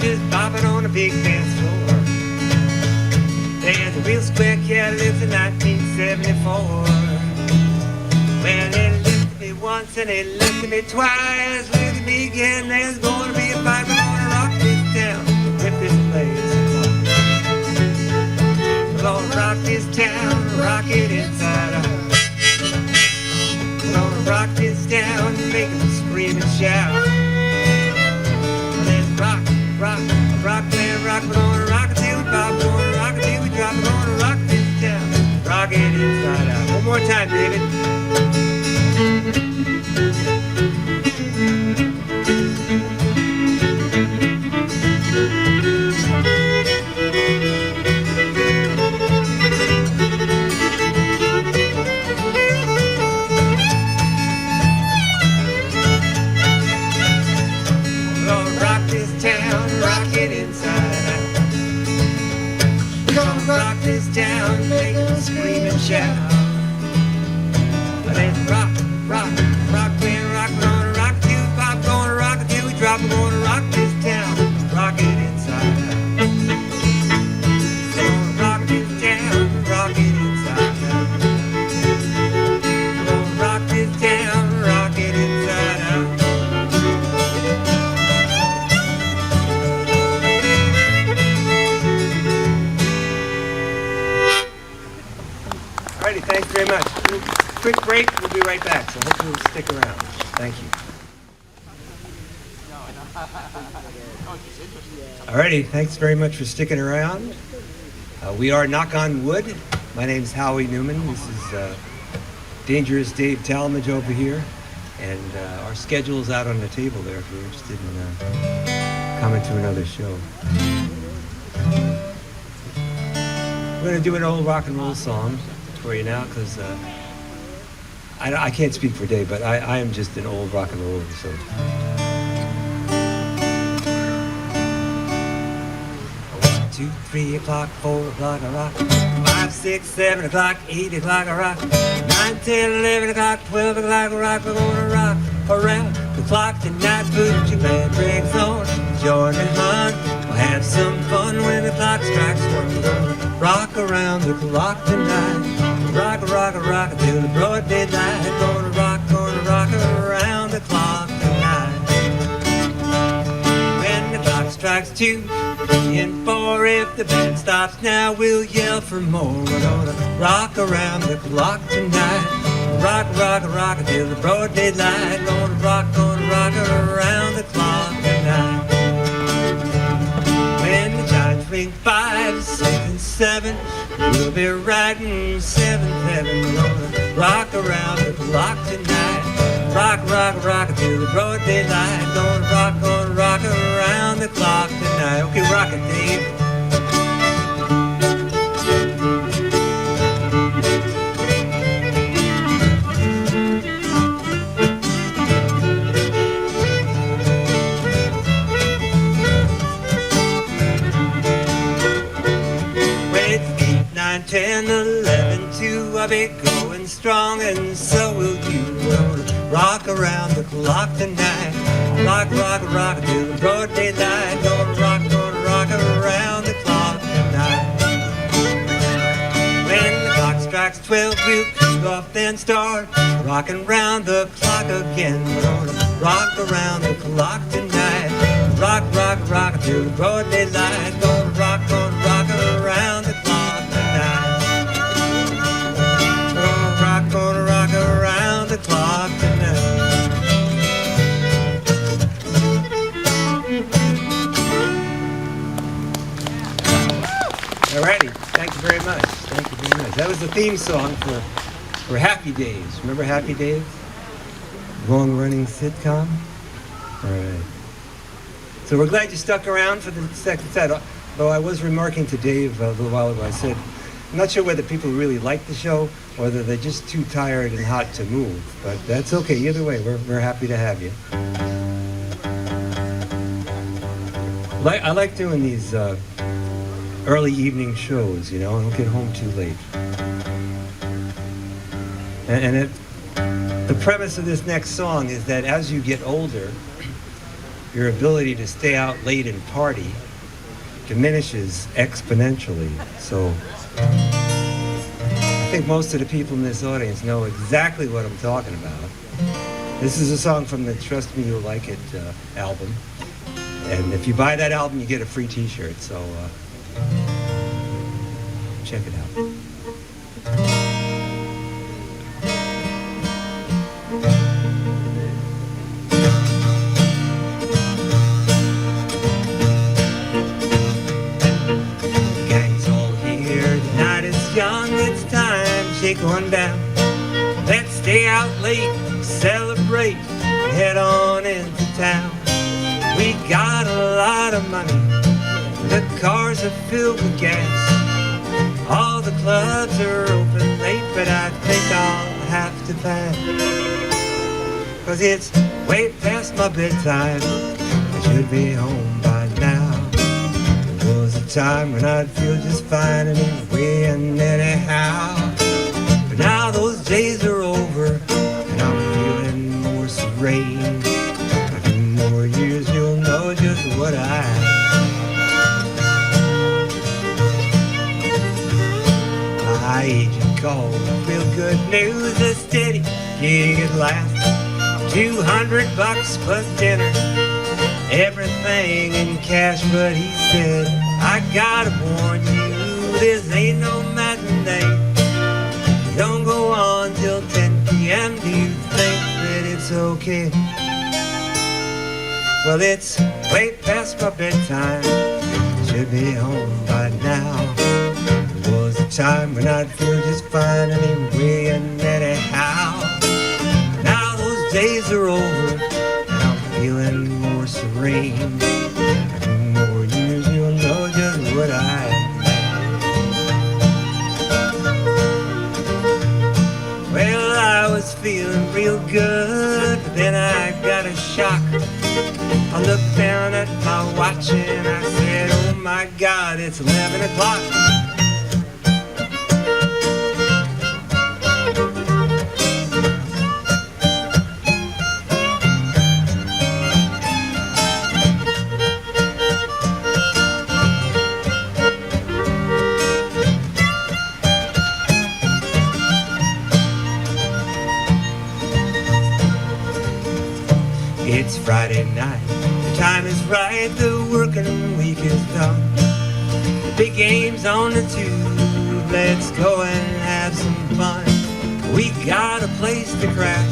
Just bopping on a big dance floor. There's a real square cat lives in 1974. Well, they lifted me once and they lifted me twice. Lifted me again, there's gonna be a fight. We're gonna rock this town, rip this place apart. We're gonna rock this town, rock it inside out. We're gonna rock this town, make them scream and shout. Let's rock, rock, rock, man, rock. We're gonna rock it till we pop, we're gonna rock it till we drop. We're gonna rock this town, rock it inside out. One more time, David. We're gonna rock this town, rock it inside out. We're gonna rock this town, make them scream and shout. Let's rock, rock, rock, man, rock. We're gonna rock it till we pop, gonna rock it till we drop. We're gonna rock this town, rock it inside out. We're gonna rock this town, rock it inside out. We're gonna rock this town, rock it inside out. Alrighty, thanks very much. Quick break, we'll be right back, so hopefully you'll stick around. Thank you. Alrighty, thanks very much for sticking around. We are Knock on Wood. My name's Howie Newman. This is Dangerous Dave Talmadge over here. And our schedule's out on the table there if you're interested in coming to another show. We're going to do an old rock and roll song for you now because I can't speak for Dave, but I am just an old rock and roller. So. 1, 2, 3 o'clock, 4 o'clock, I rock. 5, 6, 7 o'clock, 8 o'clock, I rock. 9, 10, 11 o'clock, 12 o'clock, I rock. We're gonna rock around the clock tonight. Put your band brakes on, join me, hon. We'll have some fun when the clock strikes 1. We're gonna rock around the clock tonight. Rock, rock, rock till the broad daylight. Gonna rock around the clock tonight. When the clock strikes 2 and 4, if the band stops now, we'll yell for more. We're gonna rock around the clock tonight. Rock, rock, rock till the broad daylight. Gonna rock around the clock tonight. When the chimes ring 5, 6, and 7, we'll be riding 7, 7. We're gonna rock around the clock tonight. Rock, rock, rock till the broad daylight. Gonna rock around the clock tonight. Okay, rock it, Dave. When it's 8, 9, 10, 11, 2, I'll be going strong, and so will you. We're gonna rock around the clock tonight. Rock, rock, rock till the broad daylight. Gonna rock around the clock tonight. When the clock strikes 12, we'll kick off then start rocking round the clock again. We're gonna rock around the clock tonight. Rock, rock, rock till the broad daylight. Gonna rock around the clock tonight. Gonna rock around the clock tonight. Alrighty, thank you very much. Thank you very much. That was the theme song for Happy Days. Remember Happy Days? Long-running sitcom. All right. So we're glad you stuck around for the second set. Though I was remarking to Dave a little while ago, I said, I'm not sure whether people really like the show or whether they're just too tired and hot to move. But that's okay. Either way, we're happy to have you. I like doing these early evening shows, you know. I don't get home too late. The premise of this next song is that as you get older, your ability to stay out late and party diminishes exponentially. So I think most of the people in this audience know exactly what I'm talking about. This is a song from the Trust Me You'll Like It album. And if you buy that album, you get a free t-shirt. So check it out. Shake one down. Let's stay out late, celebrate, and head on into town. We got a lot of money, the cars are filled with gas. All the clubs are open late, but I think I'll have to pass. 'Cause it's way past my bedtime, I should be home by now. There was a time when I'd feel just fine anyway and anyhow. Now those days are over, and I'm feeling more serene. A few more years, you'll know just what I My agent called, real good news, a steady gig at last. $200 plus dinner, everything in cash, but he said, I gotta warn you, this ain't no matinee. Don't go on till 10 p.m. Do you think that it's okay? Well, it's way past my bedtime. Should be home by now. There was a time when I'd feel just fine anyway and anyhow. days are over and I'm feeling more serene. A few more years you'll know just what I mean. Well, I was feeling real good, but then I got a shock. I looked down at my watch and I said, oh my God, it's 11 o'clock. It's Friday night, the time is right, the working week is done. The big game's on the tube, let's go and have some fun. We got a place to crash,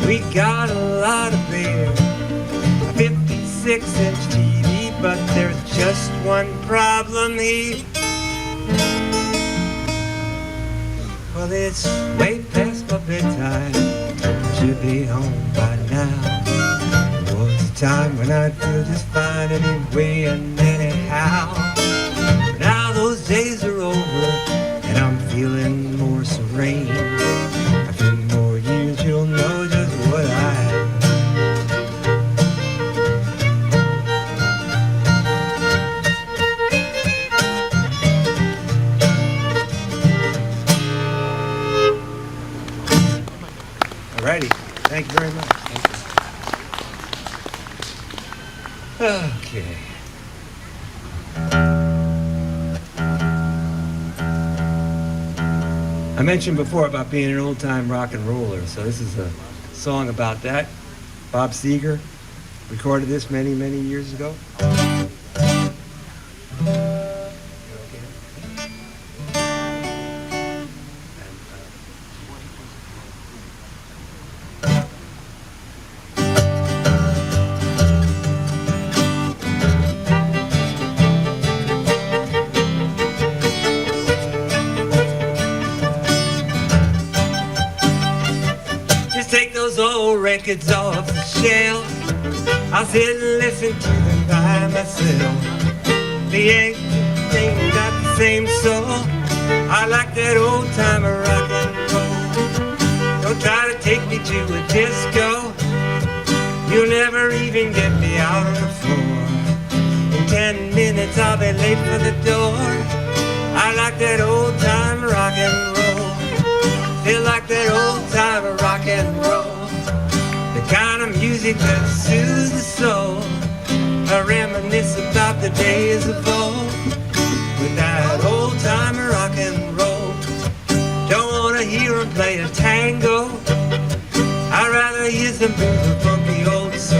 we got a lot of beer. A 56-inch TV, but there's just one problem here. Well, it's way past my bedtime, should be home by now. Time when I feel just fine anyway and anyhow. Now those days are over and I'm feeling more serene. A few more years you'll know just what I mean. Alrighty, thank you very much. Okay. I mentioned before about being an old-time rock and roller, so this is a song about that. Bob Seger recorded this many, many years ago. Take those old records off the shelf. I'll sit and listen to them by myself. They ain't got the same soul. I like that old time of rock and roll. Don't try to take me to a disco. You'll never even get me out on the floor. In 10 minutes I'll be late for the door. I like that old time rock and roll. Feel like that old time of rock and roll, the kind of music that soothes the soul. I reminisce about the days of old with that old time of rock and roll. Don't wanna hear them play a tango, I'd rather hear some blues and funky old soul.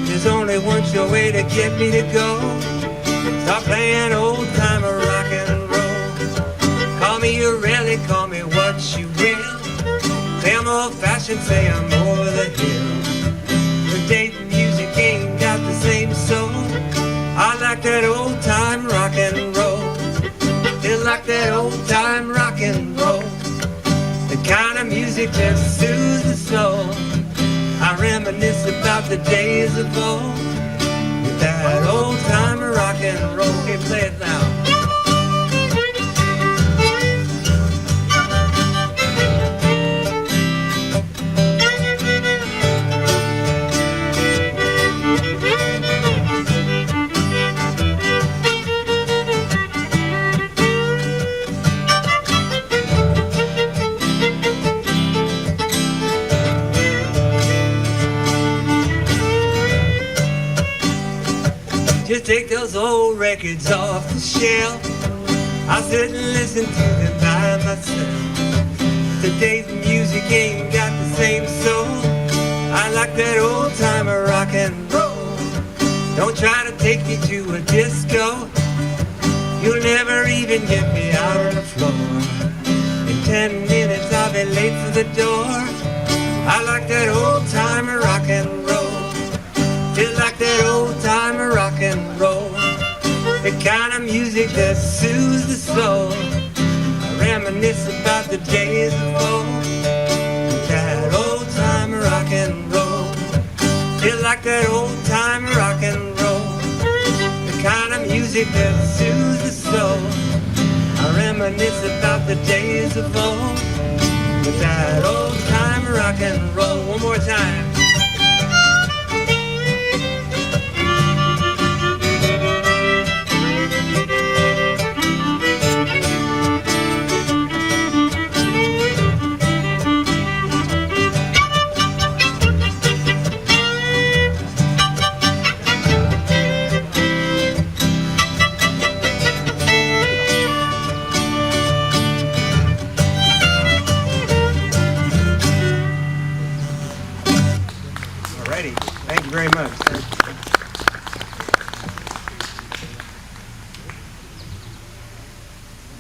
There's only one sure way to get me to go. Stop playing old time of rock and roll. Call me a rally, call me what you will. Say I'm old-fashioned, say I'm over the hill. The date music ain't got the same soul. I like that old-time rock and roll. Feel like that old-time rock and roll, the kind of music that soothes the soul. I reminisce about the days of old with that old-time rock and roll. Okay, play it now. Just take those old records off the shelf. I'll sit and listen to them by myself. Today's music ain't got the same soul. I like that old time of rock and roll. Don't try to take me to a disco. You'll never even get me out on the floor. In 10 minutes I'll be late for the door. I like that old time of rock and roll. Feel like that old time of rock and roll, the kind of music that soothes the soul. I reminisce about the days of old, that old time of rock music that soothes the soul. I reminisce about the days of old with that old time rock and roll. One more time. Alrighty, thank you very much.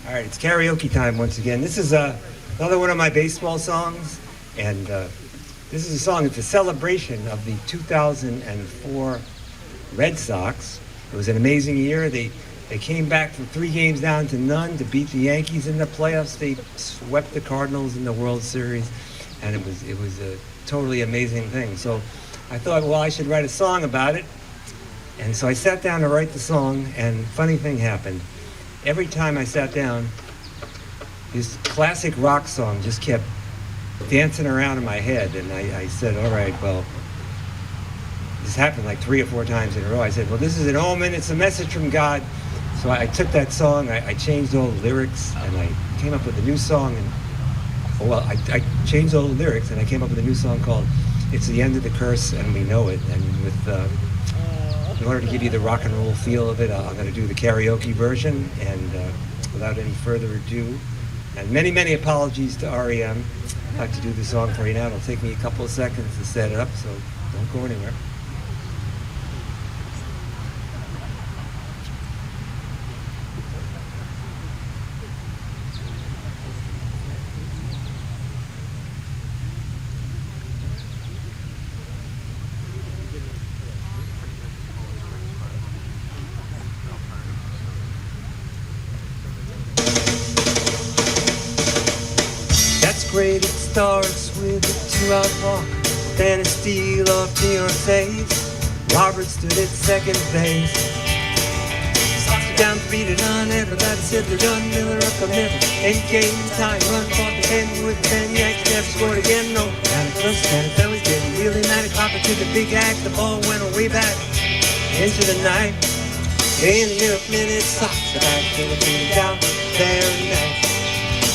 All right, it's karaoke time once again. This is another one of my baseball songs, and this is a song. It's a celebration of the 2004 Red Sox. It was an amazing year. They came back from 3 games down to none to beat the Yankees in the playoffs. They swept the Cardinals in the World Series, and it was a totally amazing thing. So I thought, well, I should write a song about it. And so I sat down to write the song, and funny thing happened. Every time I sat down, this classic rock song just kept dancing around in my head. And I said, all right, well, this happened like 3 or 4 times in a row. I said, well, this is an omen. It's a message from God. So I took that song, I changed all the lyrics, and I came up with a new song. And well, I changed all the lyrics, and I came up with a new song called It's the End of the Curse and We Know It. And with in order to give you the rock and roll feel of it, I'm going to do the karaoke version. And without any further ado, and many, many apologies to REM. I'd like to do the song for you now. It'll take me a couple of seconds to set it up, so don't go anywhere. Great, it starts with a 2-out walk, then a steal off near her face. Robert stood at second base. Sox are down 3-0, everybody said they're done. Miller up the middle, 8 game time, run fought the 10 with 10. Yankees never scored again, no. And at first, and it was getting really mad. Papa to the big act, the ball went way back into the night. In the minute, Sox are back to the down there night.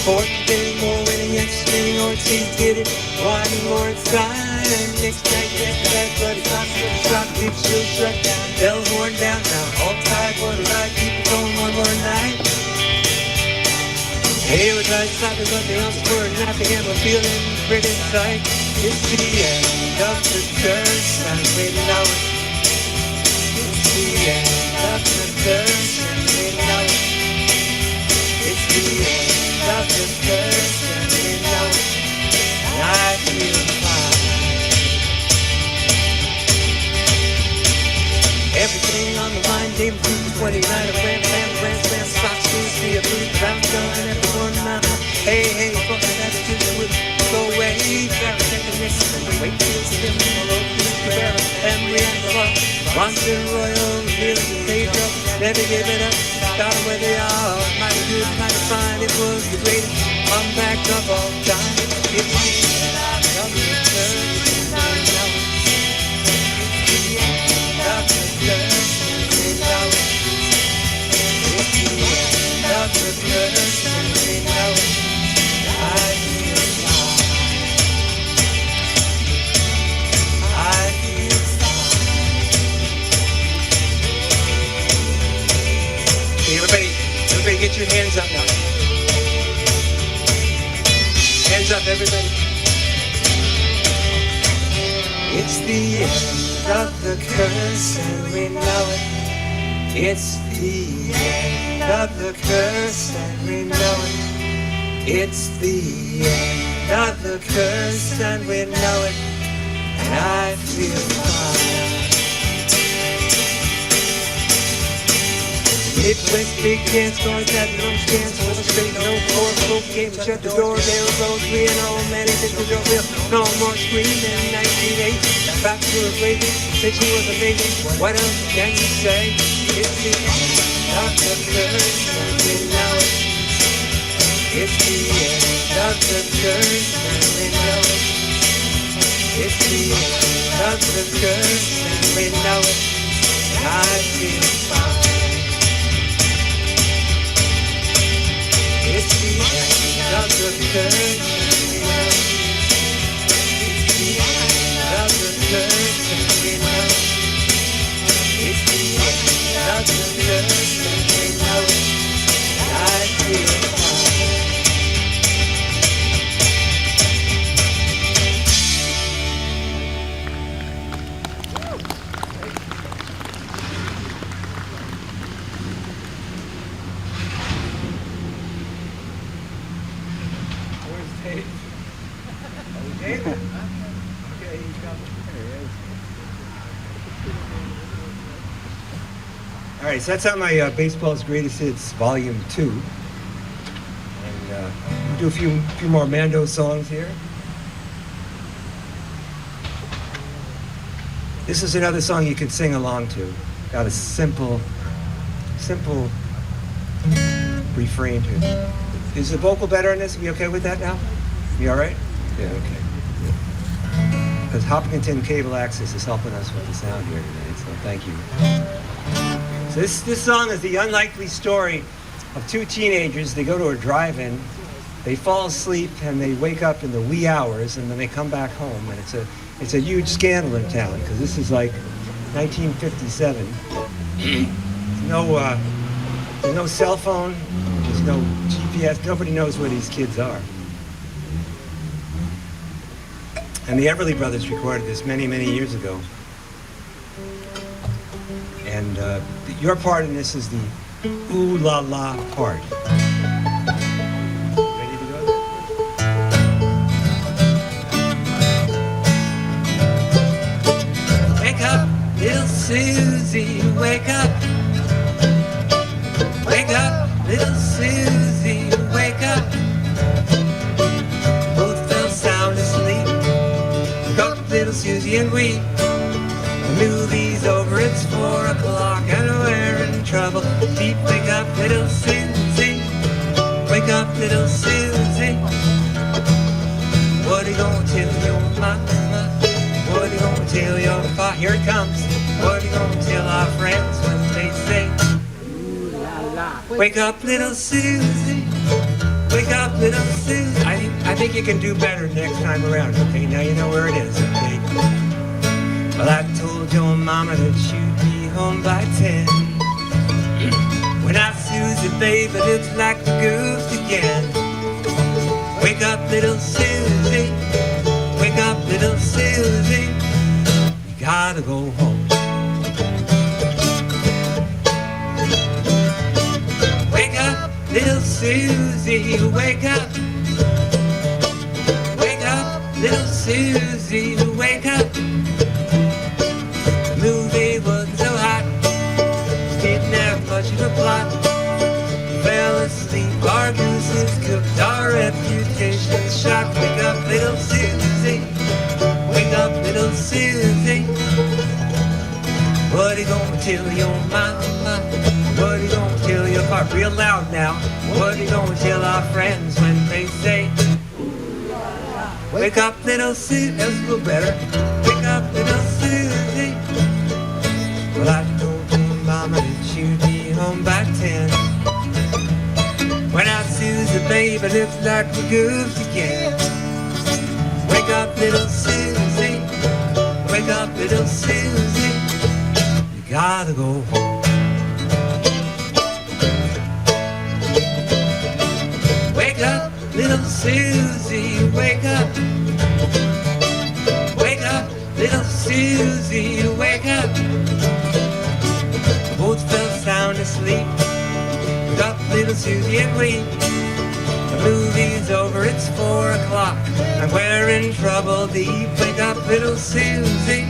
4th inning, more winning, Yankees winning, Ortiz did it, one more inside, and next night, that buddy Sox with a shot, big shield shut down, bell horn down, now all tied, what a ride, keep it going one more night. Hey, we're trying to stop it, but the umps were nothing, and we're feeling pretty tight. It's the end of the curse, and we know it. It's the end of the curse, and we know it. It's the end of the curse, and we know it. I feel fine. Everything on the line, game 229, a grand slam, Sox lose, see a blue crown, going everyone now. Hey, hey, fuck that, just with go away. Barry second next, wait till it's him, hello, Barry, Emery and the Buck, Bronson, Royal, Billy, Pedro, never give it up. Got them where they are, mighty good, mighty fine. It was the greatest comeback of all time. It's the end of the curse, and we know it. It's the end of the curse, and we know it. It's the end of the curse, and we know it. I feel fine. I feel fine. Hey, everybody get your hands up now. Hands up, everybody. It's the end of the curse, and we know it. It's the end of the curse, and we know it. It's the end of the curse, and we know it. And I feel fine. It plays big dance, scores that numb chance, over straight, no four, both games, shut the door, there it goes, 3-0, man, it's the real deal, no more screaming, 1980, back to a baby, said she was amazing, what else can you say? It's the end the curse, and we know it. It's the end of the curse, and we know it. It's the end of the curse, and we know it. I feel fine. It's the end of the curse, and we know it. It's the end of the curse, and we know it. It's the end of the curse, and we know it. I feel fine. Where's Dave? Oh, David? Okay, he's coming. There he is. All right, so that's on my Baseball's Greatest Hits Volume 2. And we'll do a few more Mando songs here. This is another song you can sing along to. Got a simple refrain to it. Is the vocal better on this? Are we okay with that now? You all right? Yeah, okay. Because Hopkinton Cable Access is helping us with the sound here tonight, so thank you. So this song is the unlikely story of two teenagers. They go to a drive-in, they fall asleep, and they wake up in the wee hours, and then they come back home, and it's a huge scandal in town, because this is like 1957. There's no cell phone, there's no GPS, nobody knows where these kids are. And the Everly Brothers recorded this many, many years ago. And your part in this is the ooh la la part. Ready to go? Wake up, little Susie, wake up. Wake up, little Susie, wake up. Both fell sound asleep. Wake up, little Susie, and we. The movie's over, it's 4 o'clock, and we're in trouble. Deep, wake up, little Susie. Wake up, little Susie. What are you gonna tell your mama? What are you gonna tell your papa? Here it comes. What are you gonna tell our friends when they say, ooh la la? Wake up, little Susie. Wake up, little Susie. I think you can do better next time around, okay? Now you know where it is, okay? Well, I told your mama that you'd be home by 10. When I Susie, baby, looks like the goofed again. Wake up, little Susie. Wake up, little Susie. You gotta go home. Wake up, little Susie. Wake up. Wake up, little Susie. Wake up. The movie wasn't so hot. Didn't have much of a plot. Fell asleep, our gooses cooked, our reputation shot. Wake up, little Susie. Wake up, little Susie. What are you gonna tell your mama? What are you gonna tell your papa? Real loud now. What are you gonna tell our friends when they say, wake up, little Susie? That was a little better. Wake up, little Susie. Well, I told your mama that you'd be home by 10. When I Susie, baby, looks like we goofed again. Wake up, little Susie. Wake up, little Susie. You gotta go home. Wake up, little Susie. Wake up. Wake up, little Susie. Wake up. Both fell sound asleep. Wake up, little Susie, and we. The movie's over, it's 4 o'clock, and we're in trouble deep. Wake up, little Susie.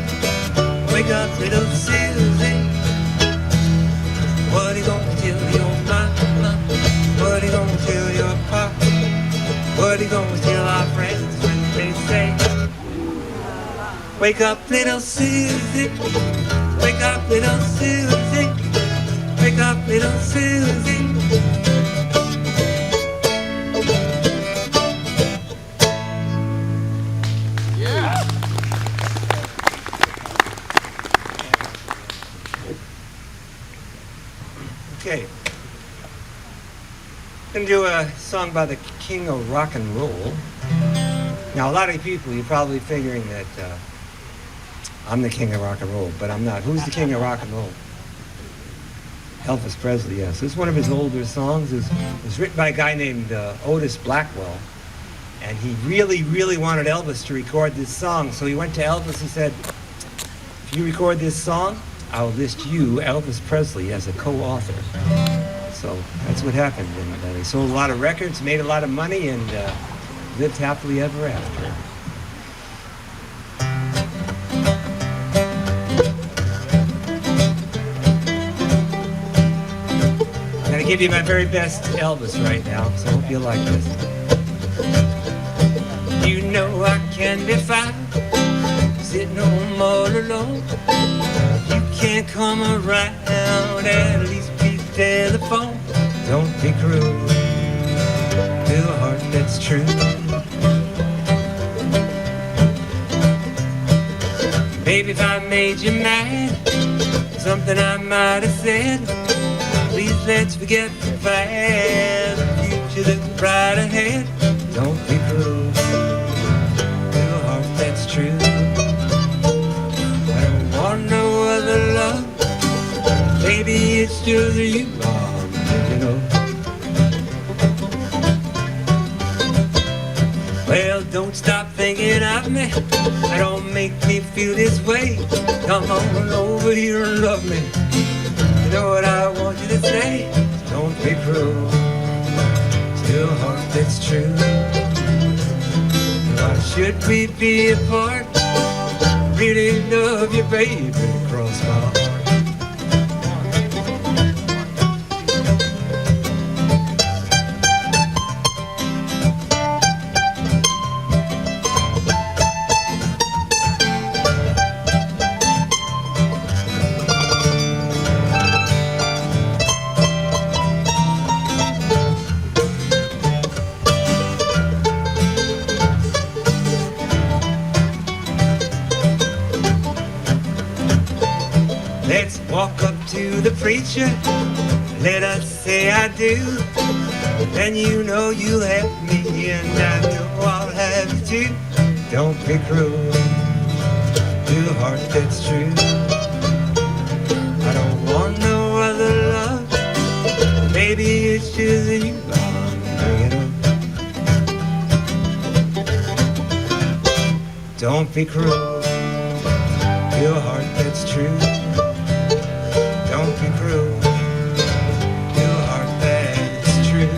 Wake up, little Susie. What are you gonna tell your mama? What are you gonna tell your papa? What are you gonna tell our friends when they say, wake up, little Susie. Wake up, little Susie. Wake up. up, little Susie. Okay. I'm going to do a song by the king of rock and roll. Now, a lot of people, you're probably figuring that I'm the king of rock and roll, but I'm not. Who's the king of rock and roll? Elvis Presley, yes. This is one of his older songs. It was written by a guy named Otis Blackwell. And he really, really wanted Elvis to record this song. So he went to Elvis and said, if you record this song, I'll list you, Elvis Presley, as a co-author. So that's what happened. And they sold a lot of records, made a lot of money, and lived happily ever after. I'm going to give you my very best Elvis right now, so I hope you like this. You know I can be fine, sitting home all alone. You can't come around, at least be telephone. Don't be cruel to a heart that's true. Baby, if I made you mad, something I might have said, please let's forget the past. The future looks bright ahead. Don't be cruel to a heart that's true. I don't want no other love. Baby, it's just you I'm thinking of. Well, don't stop thinking of me. Don't make me feel this way. Come on over here and love me. You know what I want you to say? Don't be cruel to a heart that's true. Why should we be apart? Really love you, baby, cross my heart. Let's walk up to the preacher, let us say I do. Then you know you'll have me, and I know I'll have you too. Don't be cruel to a heart that's true. I don't want no other love. Baby, it's just you I'm bringing up. Don't be cruel to a heart that's true. Don't be cruel to a heart that's true.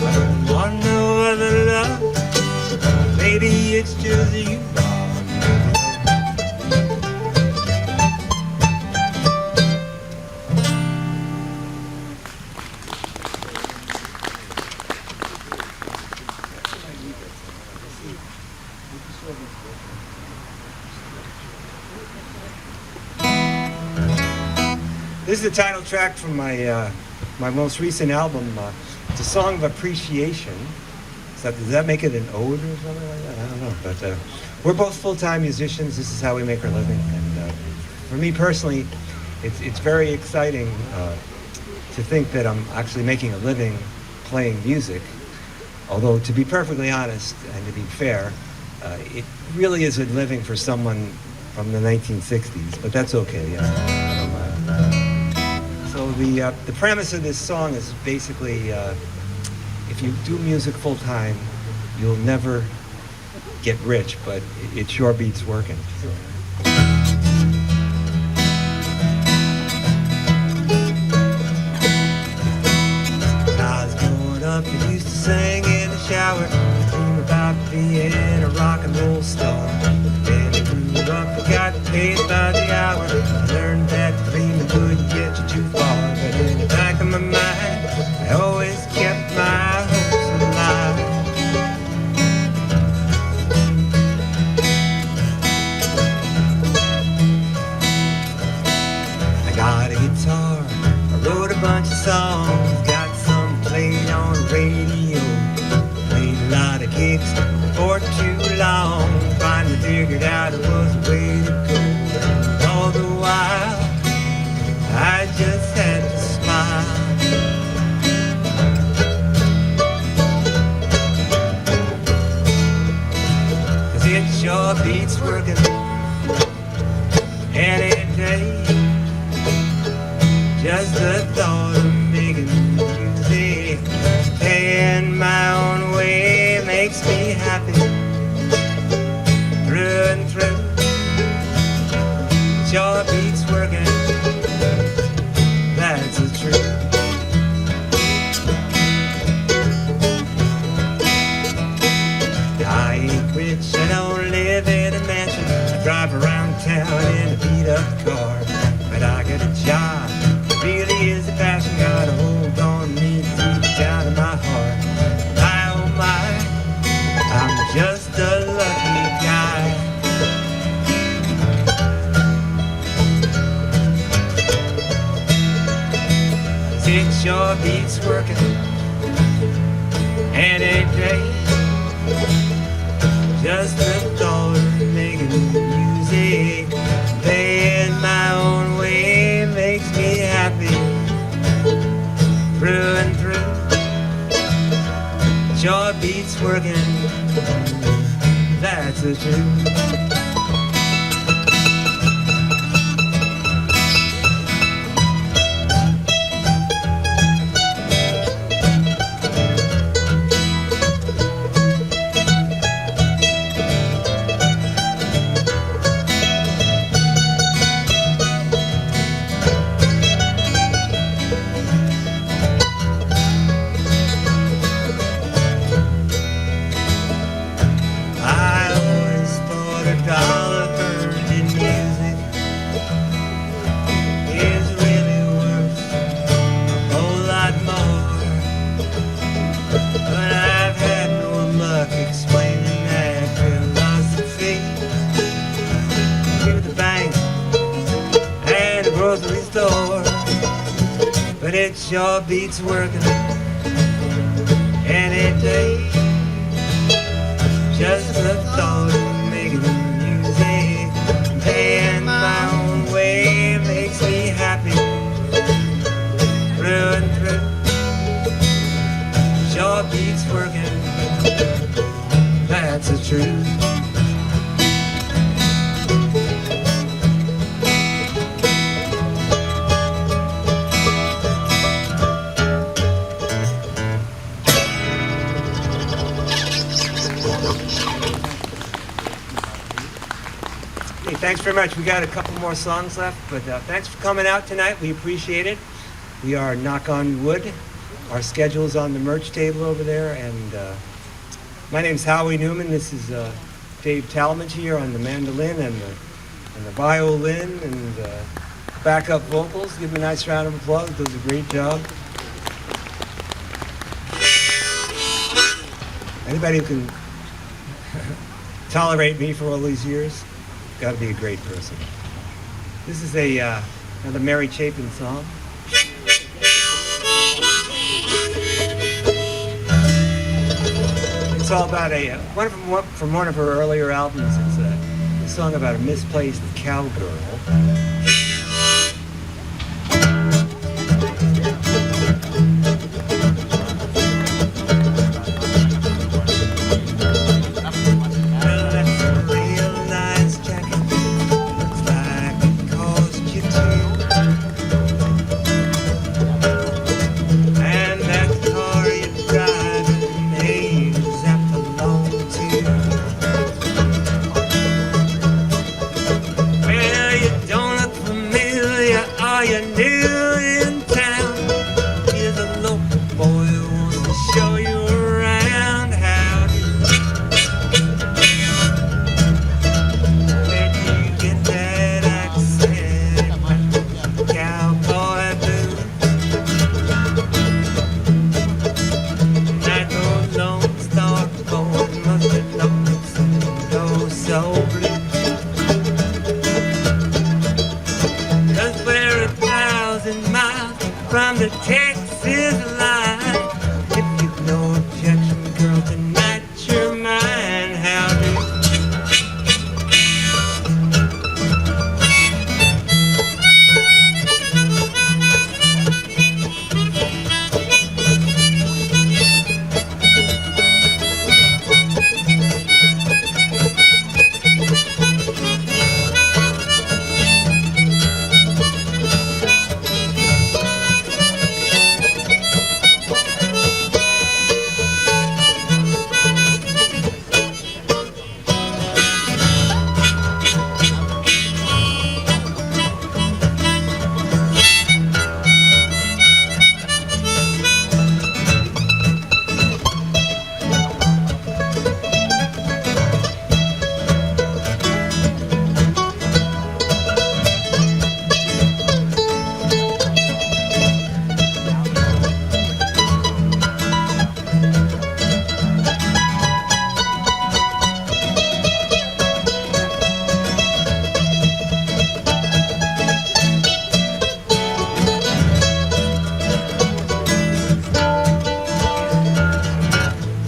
I don't want no other love. Baby, it's just you. This is the title track from my my most recent album. It's a song of appreciation. Does that make it an ode or something like that? I don't know. But we're both full-time musicians. This is how we make our living. And for me personally, it's very exciting to think that I'm actually making a living playing music. Although, to be perfectly honest and to be fair, it really is a living for someone from the 1960s. But that's okay. So the premise of this song is basically, if you do music full time, you'll never get rich, but it sure beats working. When I was growing up, I used to sing in the shower, dream about being a rock and roll star. Then I grew up, I got paid by the hour. I learned that dreaming couldn't get you too far. But in the back of my mind, I always kept my hopes alive. I got a guitar, a wrote a bunch of songs, got some played on the radio. Played a lot of gigs for too long. Finally figured out it was the way to go. And all the while, I just had to smile. 'Cause it sure beats working any day. Just the thought of making music, paying my own way, makes me happy through and through. Sure beats working, that's the truth. I ain't rich, I don't live in a mansion. I drive around town in a beat-up car, but I got a job. Really is a passion, got a hold on me deep down in my heart. My oh my, I'm just a lucky guy. 'Cause it sure beats working any day. Just the thought of making music, playing my own way, makes me happy through and through. Sure beats working, that's the truth. But it sure beats working any day. Just the thought of making music, paying my own way, makes me happy through and through. Sure beats working, that's the truth. Thanks very much. We got a couple more songs left, but thanks for coming out tonight. We appreciate it. We are Knock on Wood. Our schedule is on the merch table over there. And my name's Howie Newman. This is Dave Talmadge here on the mandolin and the violin and backup vocals. Give him a nice round of applause. Does a great job. Anybody who can tolerate me for all these years, got to be a great person. This is another Mary Chapin song. It's all about from one of her earlier albums. It's a song about a misplaced cowgirl. from the Texas line. If you've no objection, girl, tonight you're mine. How do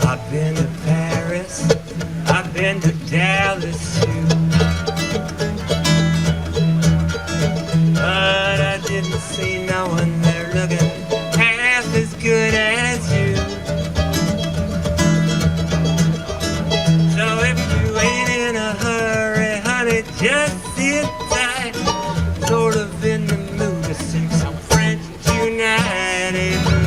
I've been to Paris, I've been to Dallas too, but I didn't see no one there looking half as good as you. So if you ain't in a hurry, honey, just sit tight. Sort of in the mood to sing some French United blues.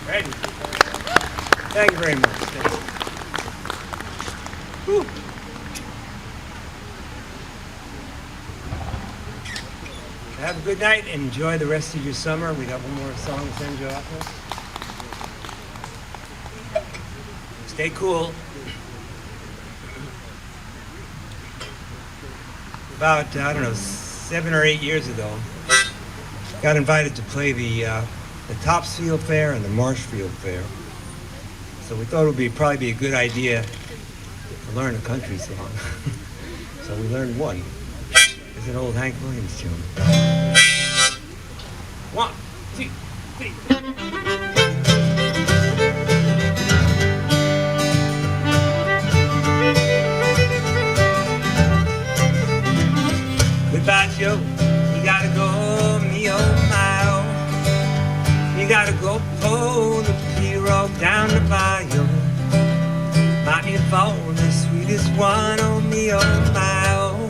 Ready? Thank you very much. Thank you. Whew. Have a good night and enjoy the rest of your summer. We got one more song to send you off with. Stay cool. About, I don't know, 7 or 8 years ago, got invited to play the Topsfield Fair and the Marshfield Fair. So we thought it would probably be a good idea to learn a country song. So we learned one. It's an old Hank Williams tune. 1, 2, 3. Goodbye, Joe. You gotta go, me oh my oh. You gotta go pull the pirogue down the bayou. Might be falling the sweetest one, oh me oh my oh.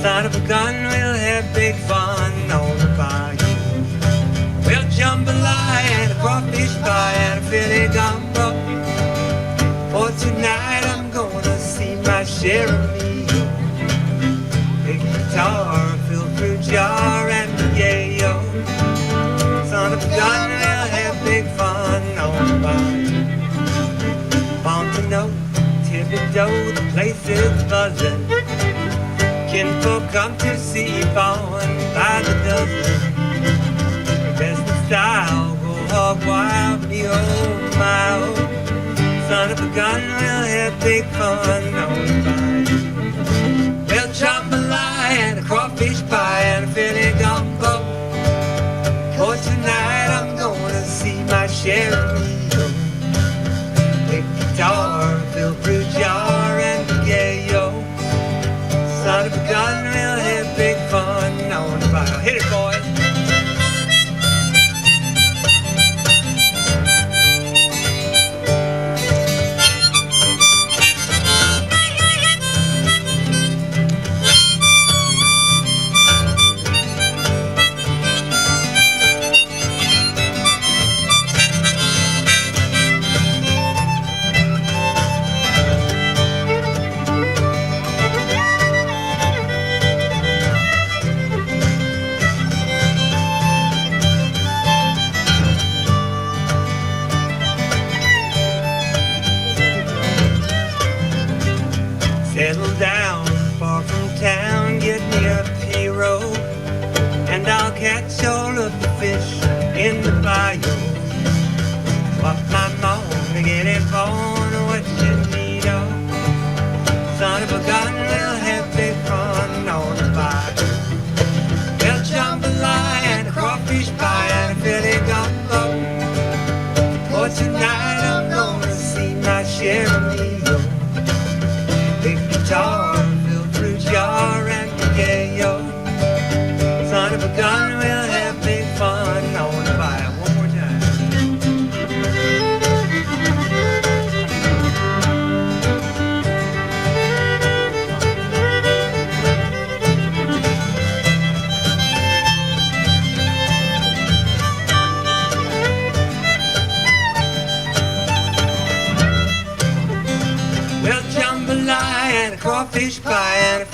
Son of a gun, we'll have big fun on the bayou. We'll jambalaya and a crawfish pie and a Philly gumbo. For tonight I'm gonna see my share of me. Big guitar, fill fruit jar and the yayo. Son of a gun, we'll have big fun on the bayou. Pompano, Thibodeau, the place is buzzing. Kinfolk come to see Fawn by the dozen. Best in style, go hog wild, me oh my oh. Son of a gun, we'll have big fun on the bayou. Well, jambalaya and a crawfish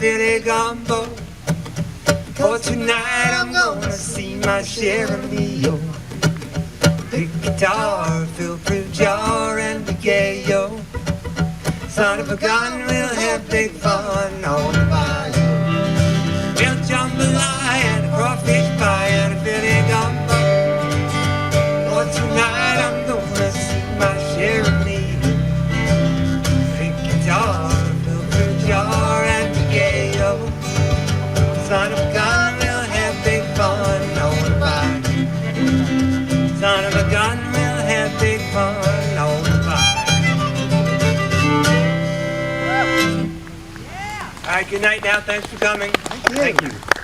Philly gumbo. For tonight I'm gonna see my share of Neo. Big guitar, fill-proof jar, and be gay, yo. Son of a gun, we'll have big fun on the bayou. We'll jambalaya and a crawfish pie and a Philly gumbo. For tonight I'm gonna see my share of Neo. Big guitar, fill-proof jar, and be gay, yo. Son of a gun, we'll have big fun on the bayou. Son of a gun, we'll have big fun on the bayou. All right, good night now. Thanks for coming. Thank you.